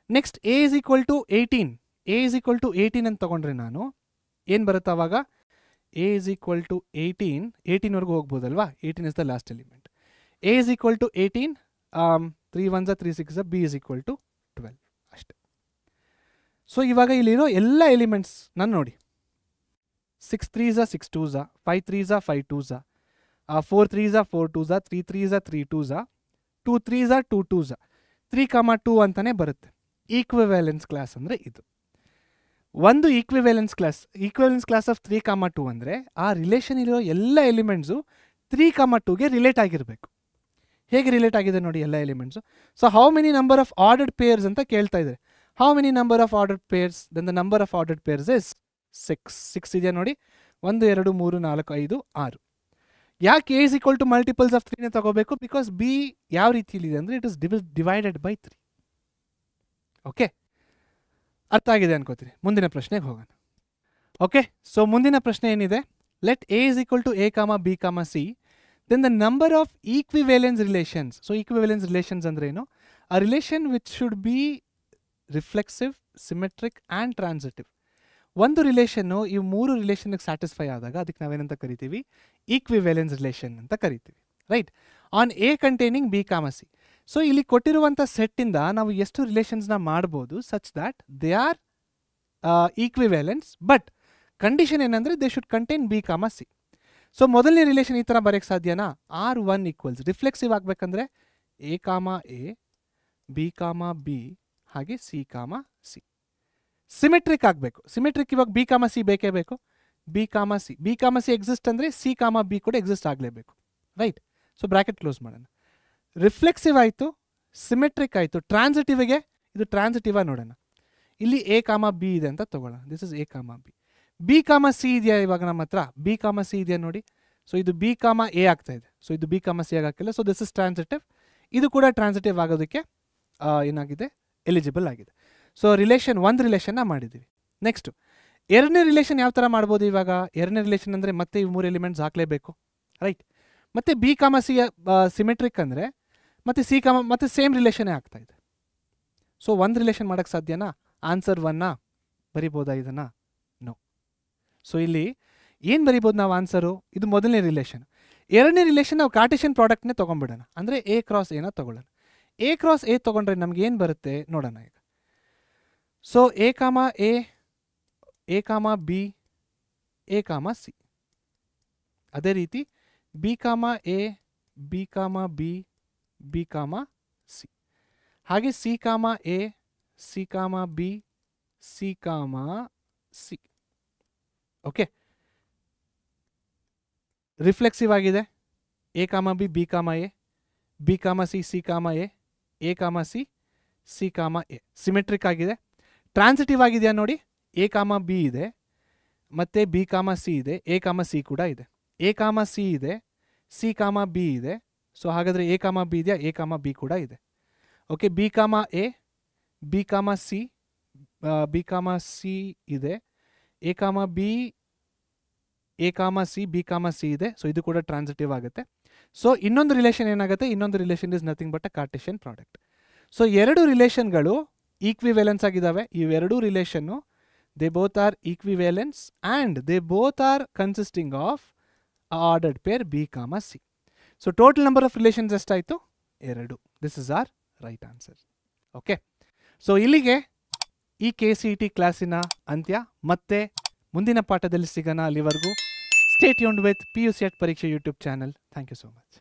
Next A is equal to 18, A is equal to 18 ಅಂತ ತಗೊಂಡ್ರೆ ನಾನು ಏನು ಬರುತ್ತೆ ಅವಾಗ? ಎ ಇಸ್ ಈಕ್ವಲ್ ಟು 18ವರೆಗೂ ಹೋಗ್ಬೋದಲ್ವಾ? 18 is the last element. A is equal to 18, 3 1s 3 6s, B is equal to 12 ಅಷ್ಟೆ. ಸೊ ಇವಾಗ ಇಲ್ಲಿರೋ ಎಲ್ಲ ಎಲಿಮೆಂಟ್ಸ್ ನಾನು ನೋಡಿ, 6 3s 6 2s, 5 3s 5 2s, 4 3s 4 2s, 3 3s 3 2s, 2 3s 2 2s, 3, 2 ಅಂತಾನೆ ಬರುತ್ತೆ. ಈಕ್ವಿವ್ಯಾಲೆನ್ಸ್ ಕ್ಲಾಸ್ ಅಂದರೆ ಇದು. ಒಂದು ಈಕ್ವಿವ್ಯಾಲೆನ್ಸ್ ಕ್ಲಾಸ್ ಆಫ್ 3, 2 ಅಂದರೆ ಆ ರಿಲೇಷನ್ ಇರೋ ಎಲ್ಲ ಎಲಿಮೆಂಟ್ಸು 3, 2ಗೆ ರಿಲೇಟ್ ಆಗಿರಬೇಕು. ಹೇಗೆ ರಿಲೇಟ್ ಆಗಿದೆ ನೋಡಿ ಎಲ್ಲ elements. So how many number of ordered pairs ಅಂತ ಕೇಳ್ತಾ ಇದ್ದಾರೆ. How many number of ordered pairs? Then the number of ordered pairs is 6 ಇದೆಯಾ ನೋಡಿ, 1 2 3 4 5 6. ಯಾಕೆ A is equal to multiples of 3ನೇ ತಗೋಬೇಕು? ಬಿಕಾಸ್ ಬಿ ಯಾವ ರೀತಿಯಲ್ಲಿದೆ ಅಂದರೆ it is divided by 3. Okay, ಅರ್ಥ ಆಗಿದೆ ಅನ್ಕೋತೀನಿ. ಮುಂದಿನ ಪ್ರಶ್ನೆಗೆ ಹೋಗೋಣ. ಓಕೆ, ಸೊ ಮುಂದಿನ ಪ್ರಶ್ನೆ ಏನಿದೆ? Let A is equal to A comma B comma C, then the number of equivalence relations. So equivalence relations ಅಂದ್ರೆ ಏನು? A relation which should be reflexive, symmetric and transitive. ಒಂದು ರಿಲೇಷನ್ನು ಈ 3 ರಿಲೇಷನ್ಗೆ ಸ್ಯಾಟಿಸ್ಫೈ ಆದಾಗ ಅದಕ್ಕೆ ನಾವೇನಂತ ಕರಿತೀವಿ? ಈಕ್ವಿವೇಲೆನ್ಸ್ ರಿಲೇಷನ್ ಅಂತ ಕರಿತೀವಿ, right? On A containing B comma C. So ಇಲ್ಲಿ ಕೊಟ್ಟಿರುವಂಥ ಸೆಟ್ಟಿಂದ ನಾವು ಎಷ್ಟು ರಿಲೇಷನ್ಸ್ನ ಮಾಡ್ಬೋದು such that they are equivalence, but condition ಏನಂದರೆ they should contain B comma C. So ಮೊದಲನೇ ರಿಲೇಷನ್ ಈ ಥರ ಬರೆಯೋಕ್ಕೆ ಸಾಧ್ಯನಾ? R1 ಈಕ್ವಲ್ಸ್ ರಿಫ್ಲೆಕ್ಸಿವ್ ಆಗಬೇಕಂದ್ರೆ A comma A, B comma B, ಹಾಗೆ ಸಿ ಕಾಮ ಸಿ. ಸಿಮೆಟ್ರಿಕ್ ಆಗಬೇಕು. ಸಿಮೆಟ್ರಿಕ್ ಇವಾಗ ಬಿ ಕಾಮ ಸಿ ಬೇಕೇ ಬೇಕು. ಬಿ ಕಾಮ ಸಿ ಎಕ್ಸಿಸ್ಟ್ ಅಂದರೆ ಸಿ ಕಾಮ ಬಿ ಕೂಡ ಎಕ್ಸಿಸ್ಟ್ ಆಗಲೇಬೇಕು, ರೈಟ್? ಸೊ ಬ್ರ್ಯಾಕೆಟ್ ಕ್ಲೋಸ್ ಮಾಡೋಣ. ರಿಫ್ಲೆಕ್ಸಿವ್ ಆಯಿತು, ಸಿಮೆಟ್ರಿಕ್ ಆಯಿತು. ಟ್ರಾನ್ಸಿಟಿವ್ಗೆ ಇದು ಟ್ರಾನ್ಸಿಟಿವ್ ನೋಡೋಣ. ಇಲ್ಲಿ ಎ ಕಾಮ ಬಿ ಇದೆ ಅಂತ ತಗೊಳ್ಳೋಣ. This is A comma b. B comma C ಇದೆಯಾ ಇವಾಗ ನಮ್ಮ ಹತ್ರ? ಬಿ ಕಾಮ ಸಿ ಇದೆಯಾ ನೋಡಿ. ಸೊ ಇದು ಬಿ ಕಾಮ ಎ ಆಗ್ತಾ ಇದೆ. ಸೊ ಇದು ಬಿ ಕಾಮ ಸಿ ಆಗಾಕಿಲ್ಲ. So this is transitive. ಇದು ಕೂಡ ಟ್ರಾನ್ಸಿಟಿವ್ ಆಗೋದಕ್ಕೆ ಏನಾಗಿದೆ? ಎಲಿಜಿಬಲ್ ಆಗಿದೆ. ಸೊ ಒಂದು ರಿಲೇಷನ್ನ ಮಾಡಿದ್ದೀವಿ. ನೆಕ್ಸ್ಟು ಎರಡನೇ ರಿಲೇಷನ್ ಯಾವ ಥರ ಮಾಡ್ಬೋದು ಇವಾಗ? ಎರಡನೇ ರಿಲೇಷನ್ ಅಂದರೆ ಮತ್ತೆ ಈ 3 ಎಲಿಮೆಂಟ್ಸ್ ಹಾಕಲೇಬೇಕು, ರೈಟ್? ಮತ್ತು ಬಿ ಕಾಮ ಸಿ ಸಿಮೆಟ್ರಿಕ್ ಅಂದರೆ ಮತ್ತು ಸಿ ಕಾಮ ಮತ್ತು ಸೇಮ್ ರಿಲೇಷನ್ನೇ ಆಗ್ತಾ ಇದೆ. ಸೊ ಒಂದು ರಿಲೇಷನ್ ಮಾಡೋಕ್ಕೆ ಸಾಧ್ಯನಾ? ಆನ್ಸರ್ 1 ಬರಿಬೋದಾ ಇದನ್ನು? ನೋ. ಸೊ ಇಲ್ಲಿ ಏನು ಬರಿಬೋದು ನಾವು ಆನ್ಸರು? ಇದು ಮೊದಲನೇ ರಿಲೇಷನ್. ಎರಡನೇ ರಿಲೇಷನ್ ನಾವು ಕಾರ್ಟೇಷಿಯನ್ ಪ್ರಾಡಕ್ಟ್ನೇ ತೊಗೊಂಡ್ಬಿಡೋಣ. ಅಂದರೆ ಎ ಕ್ರಾಸ್ ಎನ ತೊಗೊಳ್ಳೋಣ. ಎ ಕ್ರಾಸ್ ಎ ತೊಗೊಂಡ್ರೆ ನಮ್ಗೆ ಏನು ಬರುತ್ತೆ ನೋಡೋಣ ಈಗ. So a comma A, A comma B, A comma C. ಅದೇ ರೀತಿ B comma A, B comma b, b comma C. ಹಾಗೆ ಸಿ ಕಾಮ ಎ, ಸಿ ಕಾಮ B, C comma C. Okay, reflexive ಆಗಿದೆ. A comma b, b comma A, B comma c, c comma A comma c, c comma A. Symmetric ಆಗಿದೆ. Transitive ಆಗಿದೆಯಾ ನೋಡಿ. A comma B ಇದೆ, ಮತ್ತು B comma C ಇದೆ, A comma C ಕೂಡ ಇದೆ. A comma C ಇದೆ, C ಕಾಮ ಬಿ ಇದೆ. ಸೊ ಹಾಗಾದರೆ ಎ ಕಾಮ ಬಿ ಇದೆಯಾ? ಎ ಕಾಮ ಬಿ ಕೂಡ ಇದೆ. Okay, B comma A, B comma C, B comma C ಇದೆ. A comma B, A comma C, B comma C ಇದೆ. So ಇದು ಕೂಡ ಟ್ರಾನ್ಸಿಟಿವ್ ಆಗುತ್ತೆ. ಸೊ ಇನ್ನೊಂದು ರಿಲೇಷನ್ ಏನಾಗುತ್ತೆ? ಇನ್ನೊಂದು relation is nothing but a Cartesian product. So ಎರಡು ರಿಲೇಷನ್ಗಳು ಈಕ್ವಿವೇಲೆನ್ಸ್ ಆಗಿದ್ದಾವೆ. ಇವೆರಡೂ ರಿಲೇಷನ್ನು they both are equivalence and they both are consisting of ordered pair B comma C. So total number of relations ಎಷ್ಟಾಯಿತು? 2. This is our right answer. Okay, so ಇಲ್ಲಿಗೆ ಈ KCET ಕ್ಲಾಸಿನ ಅಂತ್ಯ. ಮತ್ತೆ ಮುಂದಿನ ಪಾಠದಲ್ಲಿ ಸಿಗೋಣ. ಅಲ್ಲಿವರೆಗೂ ಸ್ಟೇ ಟ್ಯೂನ್ಡ್ ವಿತ್ PUCET ಪರೀಕ್ಷೆ YouTube channel. Thank you so much.